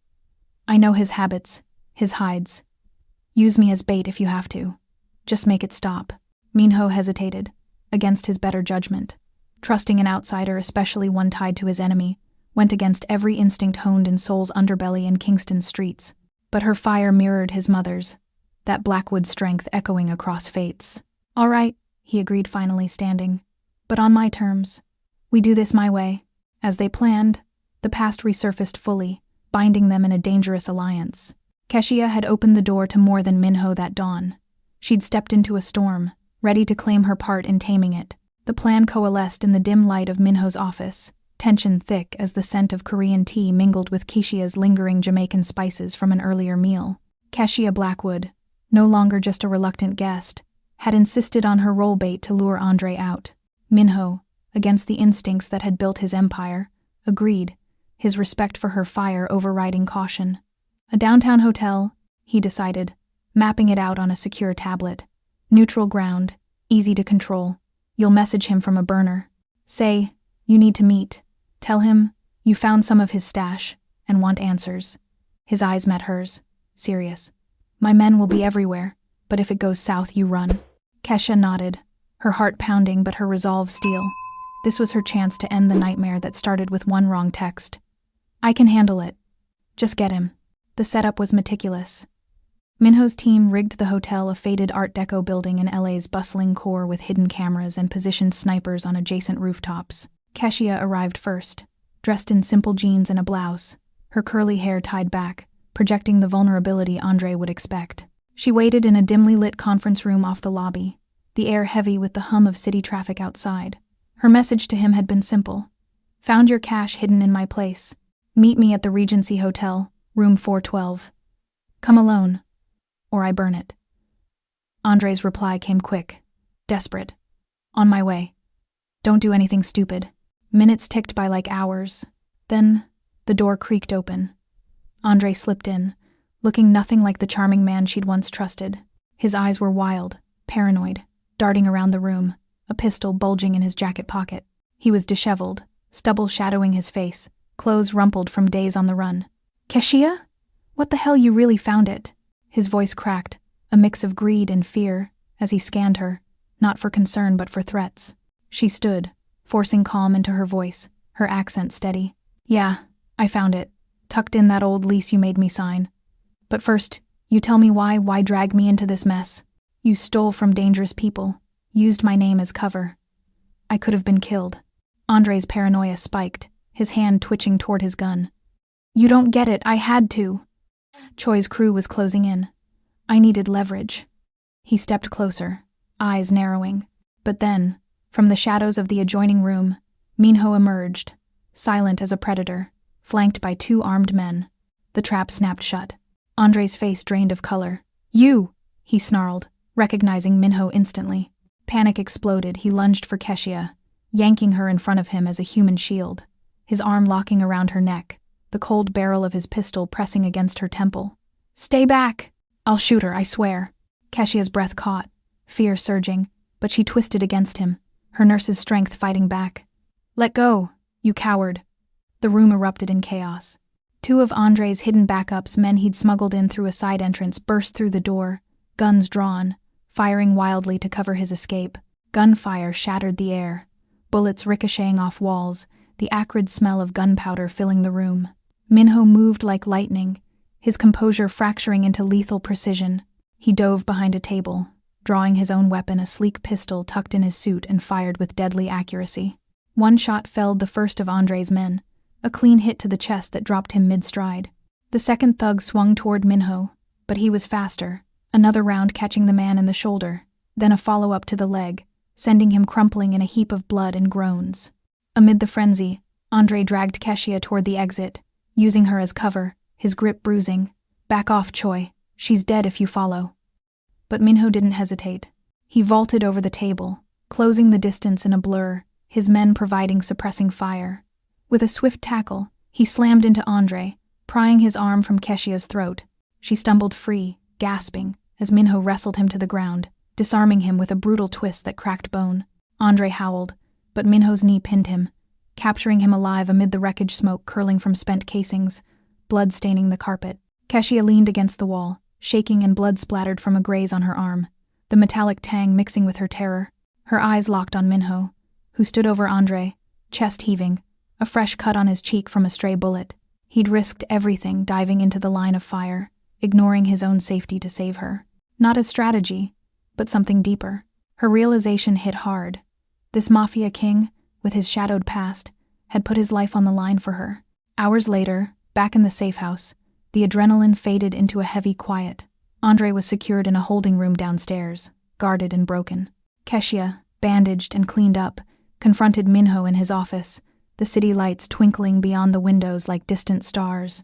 I know his habits, his hides. Use me as bait if you have to. Just make it stop. Minho hesitated, against his better judgment. Trusting an outsider, especially one tied to his enemy, went against every instinct honed in Seoul's underbelly and Kingston's streets. But her fire mirrored his mother's, that Blackwood strength echoing across fates. All right, he agreed, finally standing. But on my terms. We do this my way. As they planned, the past resurfaced fully, binding them in a dangerous alliance. Keshia had opened the door to more than Minho that dawn. She'd stepped into a storm, ready to claim her part in taming it. The plan coalesced in the dim light of Minho's office, tension thick as the scent of Korean tea mingled with Keshia's lingering Jamaican spices from an earlier meal. Keshia Blackwood, no longer just a reluctant guest, had insisted on her role bait to lure Andre out. Minho, against the instincts that had built his empire, agreed, his respect for her fire overriding caution. A downtown hotel, he decided, mapping it out on a secure tablet. Neutral ground, easy to control. You'll message him from a burner. Say, you need to meet. Tell him, you found some of his stash, and want answers. His eyes met hers, serious. My men will be everywhere, but if it goes south, you run. Kesha nodded, her heart pounding but her resolve steel. This was her chance to end the nightmare that started with one wrong text. I can handle it. Just get him. The setup was meticulous. Minho's team rigged the hotel, a faded Art Deco building in LA's bustling core with hidden cameras and positioned snipers on adjacent rooftops. Keshia arrived first, dressed in simple jeans and a blouse, her curly hair tied back, projecting the vulnerability Andre would expect. She waited in a dimly lit conference room off the lobby, the air heavy with the hum of city traffic outside. Her message to him had been simple. Found your cash hidden in my place. Meet me at the Regency Hotel, room 412. Come alone, or I burn it. Andre's reply came quick, desperate. On my way. Don't do anything stupid. Minutes ticked by like hours. Then, the door creaked open. Andre slipped in, looking nothing like the charming man she'd once trusted. His eyes were wild, paranoid, darting around the room, a pistol bulging in his jacket pocket. He was disheveled, stubble shadowing his face, clothes rumpled from days on the run. Keshia? What the hell, you really found it? His voice cracked, a mix of greed and fear, as he scanned her, not for concern but for threats. She stood, forcing calm into her voice, her accent steady. Yeah, I found it, tucked in that old lease you made me sign. But first, you tell me why drag me into this mess? You stole from dangerous people, used my name as cover. I could have been killed. Andre's paranoia spiked, his hand twitching toward his gun. You don't get it, I had to. Choi's crew was closing in. I needed leverage. He stepped closer, eyes narrowing. But then, from the shadows of the adjoining room, Minho emerged, silent as a predator, flanked by two armed men. The trap snapped shut. Andre's face drained of color. You! He snarled, recognizing Minho instantly. Panic exploded. He lunged for Keshia, yanking her in front of him as a human shield, his arm locking around her neck, the cold barrel of his pistol pressing against her temple. Stay back! I'll shoot her, I swear. Keshia's breath caught, fear surging, but she twisted against him, her nurse's strength fighting back. Let go, you coward. The room erupted in chaos. Two of Andre's hidden backups, men he'd smuggled in through a side entrance, burst through the door, guns drawn, firing wildly to cover his escape. Gunfire shattered the air, bullets ricocheting off walls, the acrid smell of gunpowder filling the room. Minho moved like lightning, his composure fracturing into lethal precision. He dove behind a table, drawing his own weapon, a sleek pistol tucked in his suit, and fired with deadly accuracy. One shot felled the first of Andre's men, a clean hit to the chest that dropped him mid-stride. The second thug swung toward Minho, but he was faster, another round catching the man in the shoulder, then a follow-up to the leg, sending him crumpling in a heap of blood and groans. Amid the frenzy, Andre dragged Keshia toward the exit, using her as cover, his grip bruising. Back off, Choi. She's dead if you follow. But Minho didn't hesitate. He vaulted over the table, closing the distance in a blur, his men providing suppressing fire. With a swift tackle, he slammed into Andre, prying his arm from Keshia's throat. She stumbled free, gasping, as Minho wrestled him to the ground, disarming him with a brutal twist that cracked bone. Andre howled, but Minho's knee pinned him, capturing him alive amid the wreckage smoke curling from spent casings, blood staining the carpet. Keshia leaned against the wall, shaking, and blood splattered from a graze on her arm, the metallic tang mixing with her terror. Her eyes locked on Minho, who stood over Andre, chest heaving, a fresh cut on his cheek from a stray bullet. He'd risked everything diving into the line of fire, ignoring his own safety to save her. Not as strategy, but something deeper. Her realization hit hard. This Mafia king, with his shadowed past, had put his life on the line for her. Hours later, back in the safe house, the adrenaline faded into a heavy quiet. Andre was secured in a holding room downstairs, guarded and broken. Keshia, bandaged and cleaned up, confronted Minho in his office, the city lights twinkling beyond the windows like distant stars.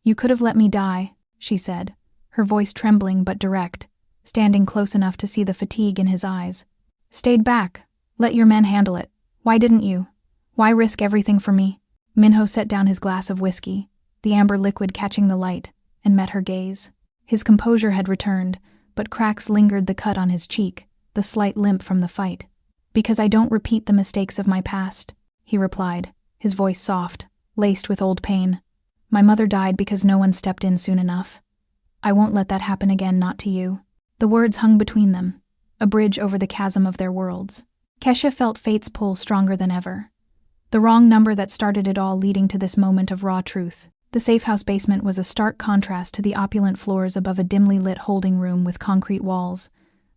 You could have let me die, she said, her voice trembling but direct, standing close enough to see the fatigue in his eyes. Stayed back. Let your men handle it. Why didn't you? Why risk everything for me? Minho set down his glass of whiskey, the amber liquid catching the light, and met her gaze. His composure had returned, but cracks lingered, the cut on his cheek, the slight limp from the fight. Because I don't repeat the mistakes of my past, he replied, his voice soft, laced with old pain. My mother died because no one stepped in soon enough. I won't let that happen again, not to you." The words hung between them, a bridge over the chasm of their worlds. Kesha felt fate's pull stronger than ever. The wrong number that started it all, leading to this moment of raw truth. The safe house basement was a stark contrast to the opulent floors above a dimly lit holding room with concrete walls,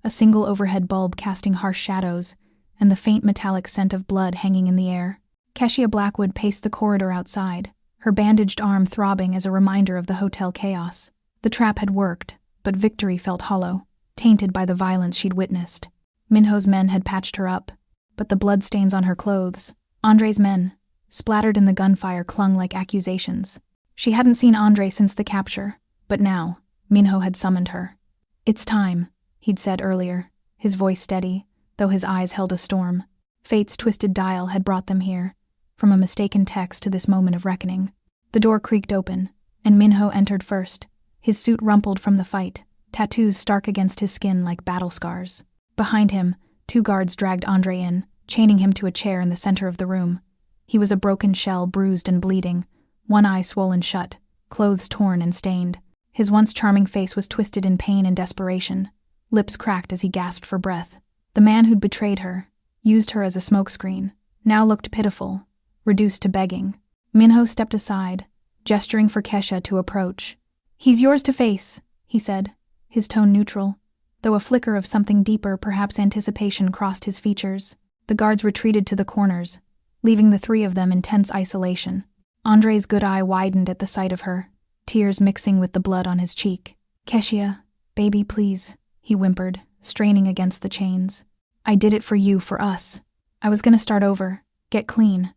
a single overhead bulb casting harsh shadows, and the faint metallic scent of blood hanging in the air. Keshia Blackwood paced the corridor outside, her bandaged arm throbbing as a reminder of the hotel chaos. The trap had worked, but victory felt hollow, tainted by the violence she'd witnessed. Minho's men had patched her up, but the bloodstains on her clothes, Andre's men, splattered in the gunfire, clung like accusations. She hadn't seen Andre since the capture, but now, Minho had summoned her. "It's time," he'd said earlier, his voice steady, though his eyes held a storm. Fate's twisted dial had brought them here, from a mistaken text to this moment of reckoning. The door creaked open, and Minho entered first, his suit rumpled from the fight, tattoos stark against his skin like battle scars. Behind him, 2 guards dragged Andre in, chaining him to a chair in the center of the room. He was a broken shell, bruised and bleeding, one eye swollen shut, clothes torn and stained. His once charming face was twisted in pain and desperation, lips cracked as he gasped for breath. The man who'd betrayed her, used her as a smokescreen, now looked pitiful, reduced to begging. Minho stepped aside, gesturing for Kesha to approach. "He's yours to face," he said, his tone neutral, though a flicker of something deeper, perhaps anticipation, crossed his features. The guards retreated to the corners, leaving the 3 of them in tense isolation. Andre's good eye widened at the sight of her, tears mixing with the blood on his cheek. "Keshia, baby, please," he whimpered, straining against the chains. "I did it for you, for us. I was gonna start over, get clean.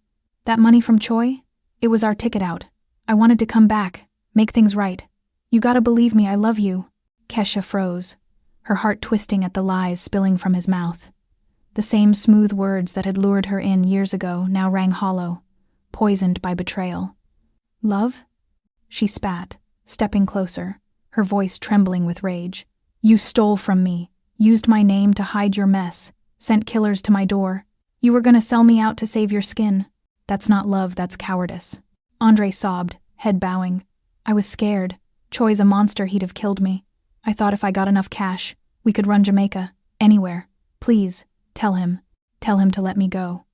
That money from Choi? It was our ticket out. I wanted to come back, make things right. You gotta believe me, I love you." Kesha froze, her heart twisting at the lies spilling from his mouth. The same smooth words that had lured her in years ago now rang hollow, poisoned by betrayal. "Love?" She spat, stepping closer, her voice trembling with rage. "You stole from me, used my name to hide your mess, sent killers to my door. You were gonna sell me out to save your skin. That's not love, that's cowardice." Andre sobbed, head bowing. "I was scared. Choi's a monster, he'd have killed me. I thought if I got enough cash, we could run Jamaica, anywhere. Please, tell him to let me go."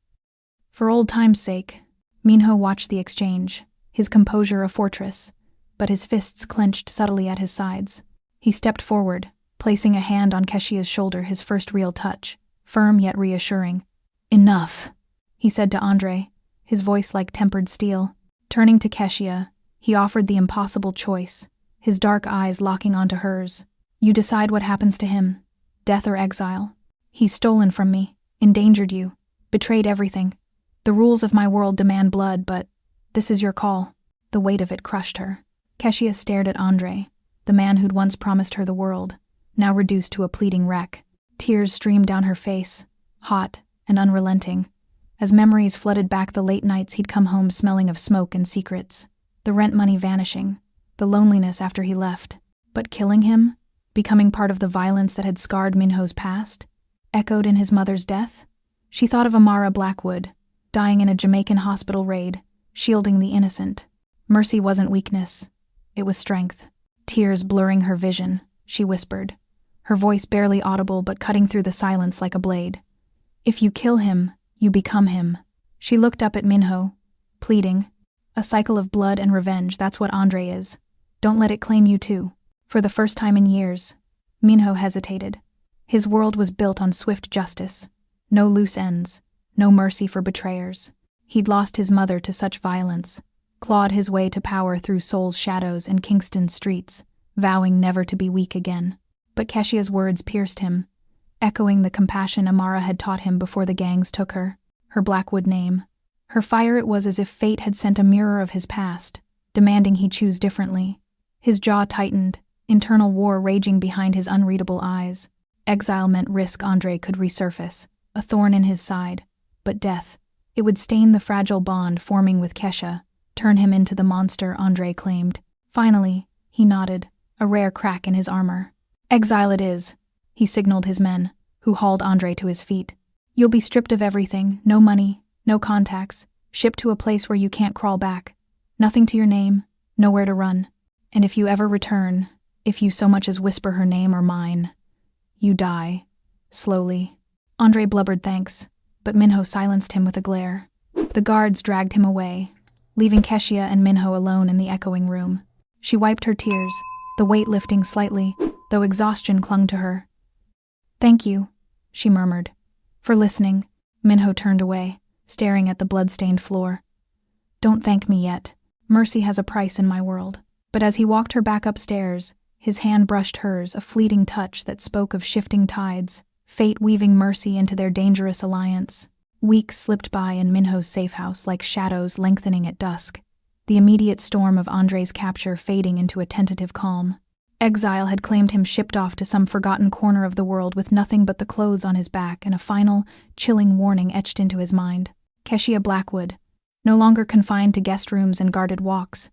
For old time's sake, Minho watched the exchange, his composure a fortress, but his fists clenched subtly at his sides. He stepped forward, placing a hand on Keshia's shoulder, his first real touch, firm yet reassuring. "Enough," he said to Andre, his voice like tempered steel. Turning to Keshia, he offered the impossible choice, his dark eyes locking onto hers. "You decide what happens to him, death or exile. He's stolen from me, endangered you, betrayed everything. The rules of my world demand blood, but this is your call." The weight of it crushed her. Keshia stared at Andre, the man who'd once promised her the world, now reduced to a pleading wreck. Tears streamed down her face, hot and unrelenting, as memories flooded back the late nights he'd come home smelling of smoke and secrets, the rent money vanishing, the loneliness after he left. But killing him, becoming part of the violence that had scarred Minho's past, echoed in his mother's death? She thought of Amara Blackwood, dying in a Jamaican hospital raid, shielding the innocent. Mercy wasn't weakness, it was strength. Tears blurring her vision, she whispered, her voice barely audible but cutting through the silence like a blade. "If you kill him, you become him." She looked up at Minho, pleading. "A cycle of blood and revenge, that's what Andre is. Don't let it claim you too." For the first time in years, Minho hesitated. His world was built on swift justice. No loose ends, no mercy for betrayers. He'd lost his mother to such violence, clawed his way to power through Seoul's shadows and Kingston's streets, vowing never to be weak again. But Keshia's words pierced him, echoing the compassion Amara had taught him before the gangs took her, her Blackwood name. Her fire, it was as if fate had sent a mirror of his past, demanding he choose differently. His jaw tightened, internal war raging behind his unreadable eyes. Exile meant risk Andre could resurface, a thorn in his side, but death. It would stain the fragile bond forming with Kesha, turn him into the monster Andre claimed. Finally, he nodded, a rare crack in his armor. "Exile it is," he signaled his men, who hauled Andre to his feet. "You'll be stripped of everything, no money, no contacts, shipped to a place where you can't crawl back. Nothing to your name, nowhere to run. And if you ever return, If you so much as whisper her name or mine, you die. Slowly. Andre blubbered thanks, but Minho silenced him with a glare. The guards dragged him away, leaving Keshia and Minho alone in the echoing room. She wiped her tears, the weight lifting slightly, though exhaustion clung to her. "Thank you," she murmured, "for listening." Minho turned away, staring at the blood-stained floor. "Don't thank me yet. Mercy has a price in my world." But as he walked her back upstairs, his hand brushed hers, a fleeting touch that spoke of shifting tides, fate weaving mercy into their dangerous alliance. Weeks slipped by in Minho's safe house like shadows lengthening at dusk, the immediate storm of Andre's capture fading into a tentative calm. Exile had claimed him shipped off to some forgotten corner of the world with nothing but the clothes on his back and a final, chilling warning etched into his mind. Keshia Blackwood, no longer confined to guest rooms and guarded walks,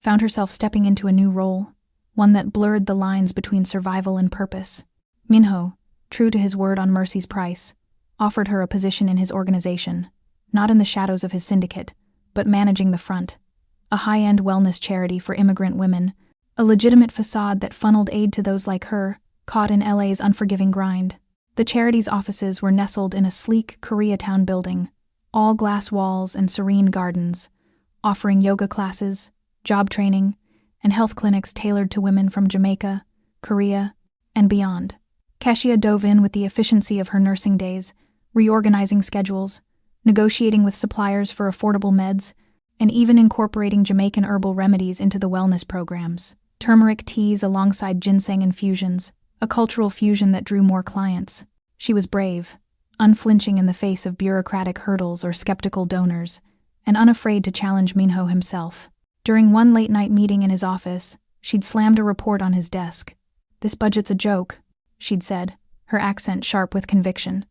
found herself stepping into a new role, one that blurred the lines between survival and purpose. Minho, true to his word on Mercy's price, offered her a position in his organization, not in the shadows of his syndicate, but managing the front, a high-end wellness charity for immigrant women, a legitimate facade that funneled aid to those like her, caught in LA's unforgiving grind. The charity's offices were nestled in a sleek Koreatown building, all glass walls and serene gardens, offering yoga classes, job training, and health clinics tailored to women from Jamaica, Korea, and beyond. Keshia dove in with the efficiency of her nursing days, reorganizing schedules, negotiating with suppliers for affordable meds, and even incorporating Jamaican herbal remedies into the wellness programs. Turmeric teas alongside ginseng infusions, a cultural fusion that drew more clients. She was brave, unflinching in the face of bureaucratic hurdles or skeptical donors, and unafraid to challenge Minho himself. During one late-night meeting in his office, she'd slammed a report on his desk. "This budget's a joke," she'd said, her accent sharp with conviction.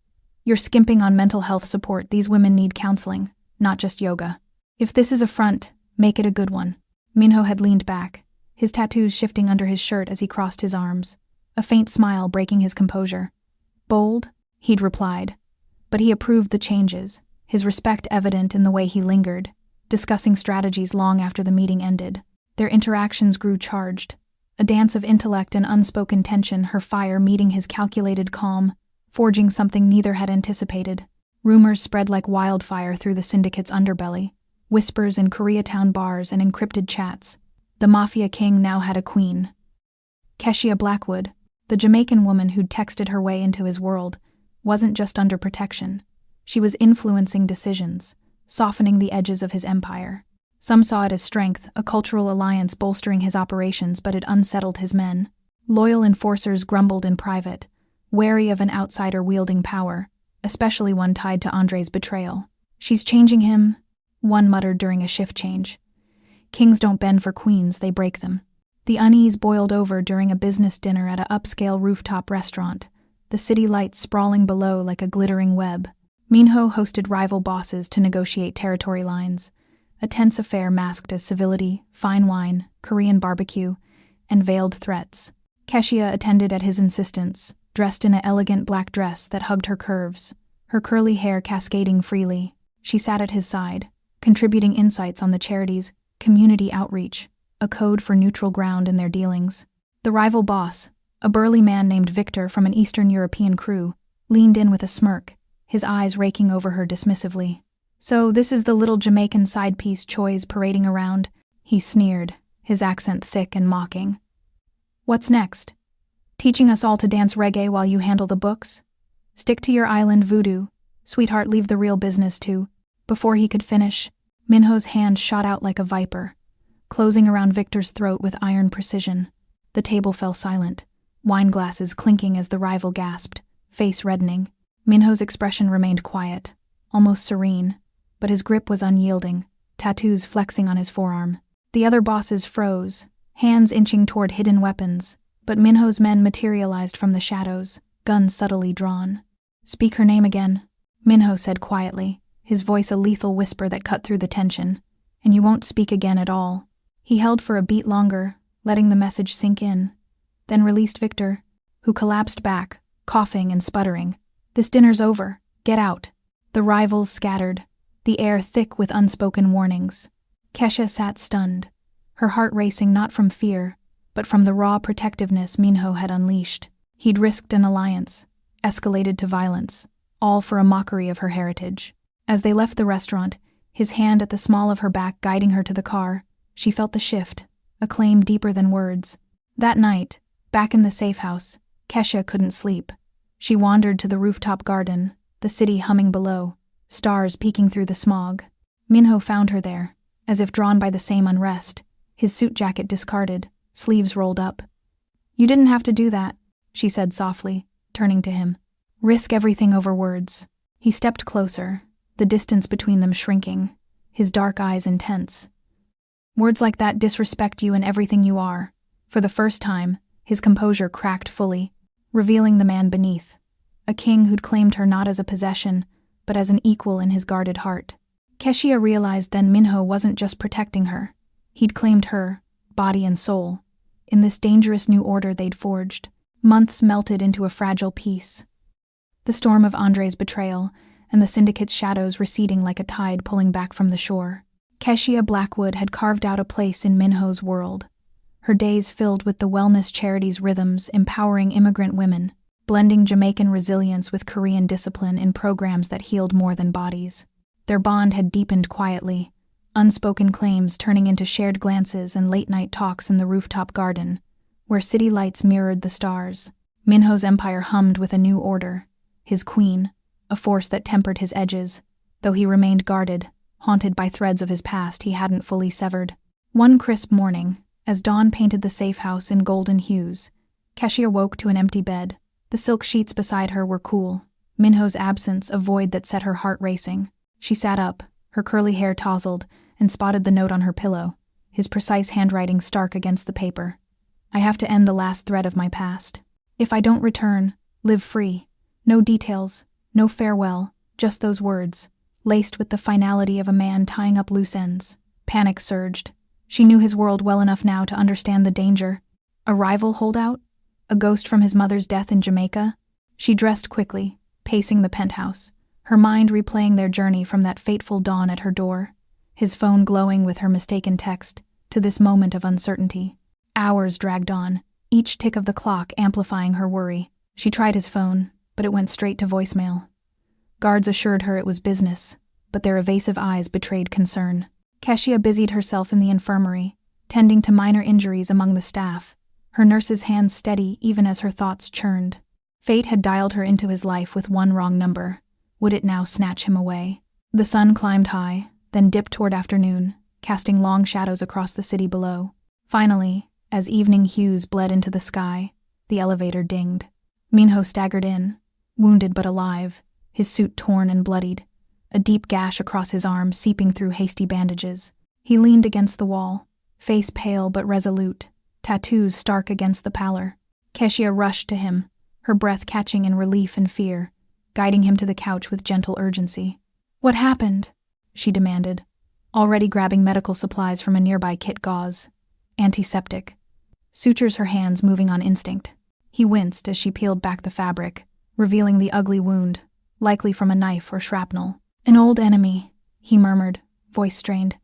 "You're skimping on mental health support. These women need counseling, not just yoga. If this is a front, make it a good one." Minho had leaned back, his tattoos shifting under his shirt as he crossed his arms, a faint smile breaking his composure. "Bold?" he'd replied, but he approved the changes, his respect evident in the way he lingered, discussing strategies long after the meeting ended. Their interactions grew charged, a dance of intellect and unspoken tension, her fire meeting his calculated calm, forging something neither had anticipated. Rumors spread like wildfire through the syndicate's underbelly, whispers in Koreatown bars and encrypted chats. The Mafia king now had a queen. Keshia Blackwood, the Jamaican woman who'd texted her way into his world, wasn't just under protection. She was influencing decisions, softening the edges of his empire. Some saw it as strength, a cultural alliance bolstering his operations, but it unsettled his men. Loyal enforcers grumbled in private, wary of an outsider wielding power, especially one tied to Andre's betrayal. "She's changing him," one muttered during a shift change. "Kings don't bend for queens, they break them." The unease boiled over during a business dinner at an upscale rooftop restaurant, the city lights sprawling below like a glittering web. Minho hosted rival bosses to negotiate territory lines, a tense affair masked as civility, fine wine, Korean barbecue, and veiled threats. Keshia attended at his insistence, dressed in an elegant black dress that hugged her curves, her curly hair cascading freely. She sat at his side, contributing insights on the charity's community outreach, a code for neutral ground in their dealings. The rival boss, a burly man named Victor from an Eastern European crew, leaned in with a smirk, his eyes raking over her dismissively. "So this is the little Jamaican side piece Choi's parading around," he sneered, his accent thick and mocking. "What's next? Teaching us all to dance reggae while you handle the books? Stick to your island voodoo. Sweetheart, leave the real business too." Before he could finish, Minho's hand shot out like a viper, closing around Victor's throat with iron precision. The table fell silent, wine glasses clinking as the rival gasped, face reddening. Minho's expression remained quiet, almost serene, but his grip was unyielding, tattoos flexing on his forearm. The other bosses froze, hands inching toward hidden weapons, but Minho's men materialized from the shadows, guns subtly drawn. "Speak her name again," Minho said quietly, his voice a lethal whisper that cut through the tension. "And you won't speak again at all." He held for a beat longer, letting the message sink in, then released Victor, who collapsed back, coughing and sputtering. "This dinner's over. Get out." The rivals scattered, the air thick with unspoken warnings. Keshia sat stunned, her heart racing not from fear, but from the raw protectiveness Minho had unleashed. He'd risked an alliance, escalated to violence, all for a mockery of her heritage. As they left the restaurant, his hand at the small of her back guiding her to the car, she felt the shift, a claim deeper than words. That night, back in the safe house, Kesha couldn't sleep. She wandered to the rooftop garden, the city humming below, stars peeking through the smog. Minho found her there, as if drawn by the same unrest, his suit jacket discarded, sleeves rolled up. "You didn't have to do that," she said softly, turning to him. "Risk everything over words." He stepped closer, the distance between them shrinking, his dark eyes intense. "Words like that disrespect you and everything you are." For the first time, his composure cracked fully, revealing the man beneath, a king who'd claimed her not as a possession, but as an equal in his guarded heart. Keshia realized then Minho wasn't just protecting her. He'd claimed her, body and soul, in this dangerous new order they'd forged. Months melted into a fragile peace. The storm of Andre's betrayal, and the syndicate's shadows receding like a tide pulling back from the shore. Keshia Blackwood had carved out a place in Minho's world, her days filled with the wellness charity's rhythms empowering immigrant women, blending Jamaican resilience with Korean discipline in programs that healed more than bodies. Their bond had deepened quietly, unspoken claims turning into shared glances and late-night talks in the rooftop garden, where city lights mirrored the stars. Minho's empire hummed with a new order, his queen, a force that tempered his edges, though he remained guarded, haunted by threads of his past he hadn't fully severed. One crisp morning, as dawn painted the safe house in golden hues, Keshia woke to an empty bed. The silk sheets beside her were cool, Minho's absence a void that set her heart racing. She sat up, her curly hair tousled, and spotted the note on her pillow, his precise handwriting stark against the paper. "I have to end the last thread of my past. If I don't return, live free. No details, no farewell, just those words, laced with the finality of a man tying up loose ends." Panic surged. She knew his world well enough now to understand the danger. A rival holdout? A ghost from his mother's death in Jamaica? She dressed quickly, pacing the penthouse, her mind replaying their journey from that fateful dawn at her door, his phone glowing with her mistaken text, to this moment of uncertainty. Hours dragged on, each tick of the clock amplifying her worry. She tried his phone, but it went straight to voicemail. Guards assured her it was business, but their evasive eyes betrayed concern. Keshia busied herself in the infirmary, tending to minor injuries among the staff, her nurse's hands steady even as her thoughts churned. Fate had dialed her into his life with one wrong number. Would it now snatch him away? The sun climbed high, then dipped toward afternoon, casting long shadows across the city below. Finally, as evening hues bled into the sky, the elevator dinged. Minho staggered in, wounded but alive, his suit torn and bloodied, a deep gash across his arm seeping through hasty bandages. He leaned against the wall, face pale but resolute, tattoos stark against the pallor. Keshia rushed to him, her breath catching in relief and fear, guiding him to the couch with gentle urgency. "What happened?" she demanded, already grabbing medical supplies from a nearby kit. Gauze, antiseptic, sutures, her hands moving on instinct. He winced as she peeled back the fabric, revealing the ugly wound, likely from a knife or shrapnel. "An old enemy," he murmured, voice strained,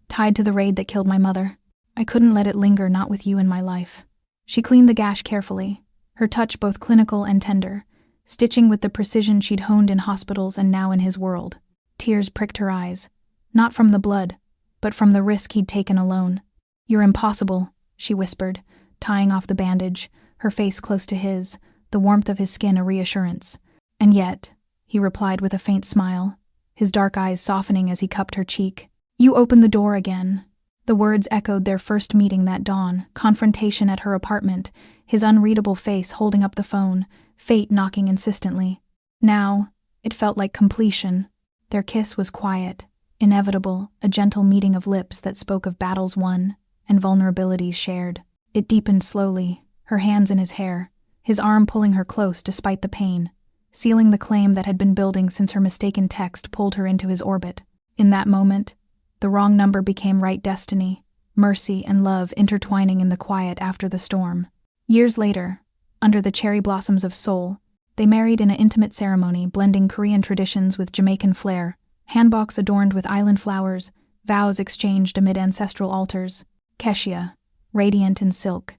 "tied to the raid that killed my mother. I couldn't let it linger, not with you in my life." She cleaned the gash carefully, her touch both clinical and tender, stitching with the precision she'd honed in hospitals and now in his world. Tears pricked her eyes, not from the blood, but from the risk he'd taken alone. "You're impossible," she whispered, tying off the bandage, her face close to his, the warmth of his skin a reassurance. "And yet," he replied with a faint smile, his dark eyes softening as he cupped her cheek. "You opened the door again." The words echoed their first meeting that dawn, confrontation at her apartment, his unreadable face holding up the phone, fate knocking insistently. Now, it felt like completion. Their kiss was quiet, inevitable, a gentle meeting of lips that spoke of battles won and vulnerabilities shared. It deepened slowly, her hands in his hair, his arm pulling her close despite the pain, sealing the claim that had been building since her mistaken text pulled her into his orbit. In that moment, the wrong number became right destiny, mercy and love intertwining in the quiet after the storm. Years later, under the cherry blossoms of Seoul, they married in an intimate ceremony blending Korean traditions with Jamaican flair, handbox adorned with island flowers, vows exchanged amid ancestral altars. Keshia, radiant in silk,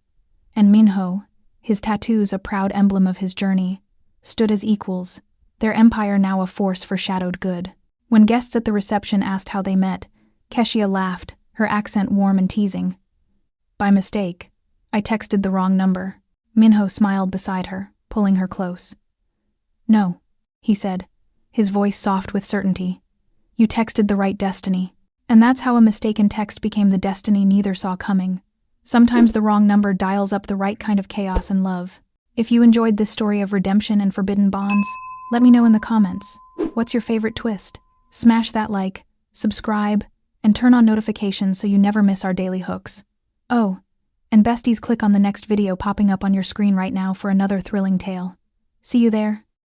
And Minho, his tattoos a proud emblem of his journey, stood as equals, their empire now a force for shadowed good. When guests at the reception asked how they met, Keshia laughed, her accent warm and teasing. By mistake, I texted the wrong number. Minho smiled beside her, pulling her close. No, he said, his voice soft with certainty. You texted the right destiny. And that's how a mistaken text became the destiny neither saw coming. Sometimes the wrong number dials up the right kind of chaos and love. If you enjoyed this story of redemption and forbidden bonds, let me know in the comments. What's your favorite twist? Smash that like, subscribe, and turn on notifications so you never miss our daily hooks. Oh, and besties, click on the next video popping up on your screen right now for another thrilling tale. See you there.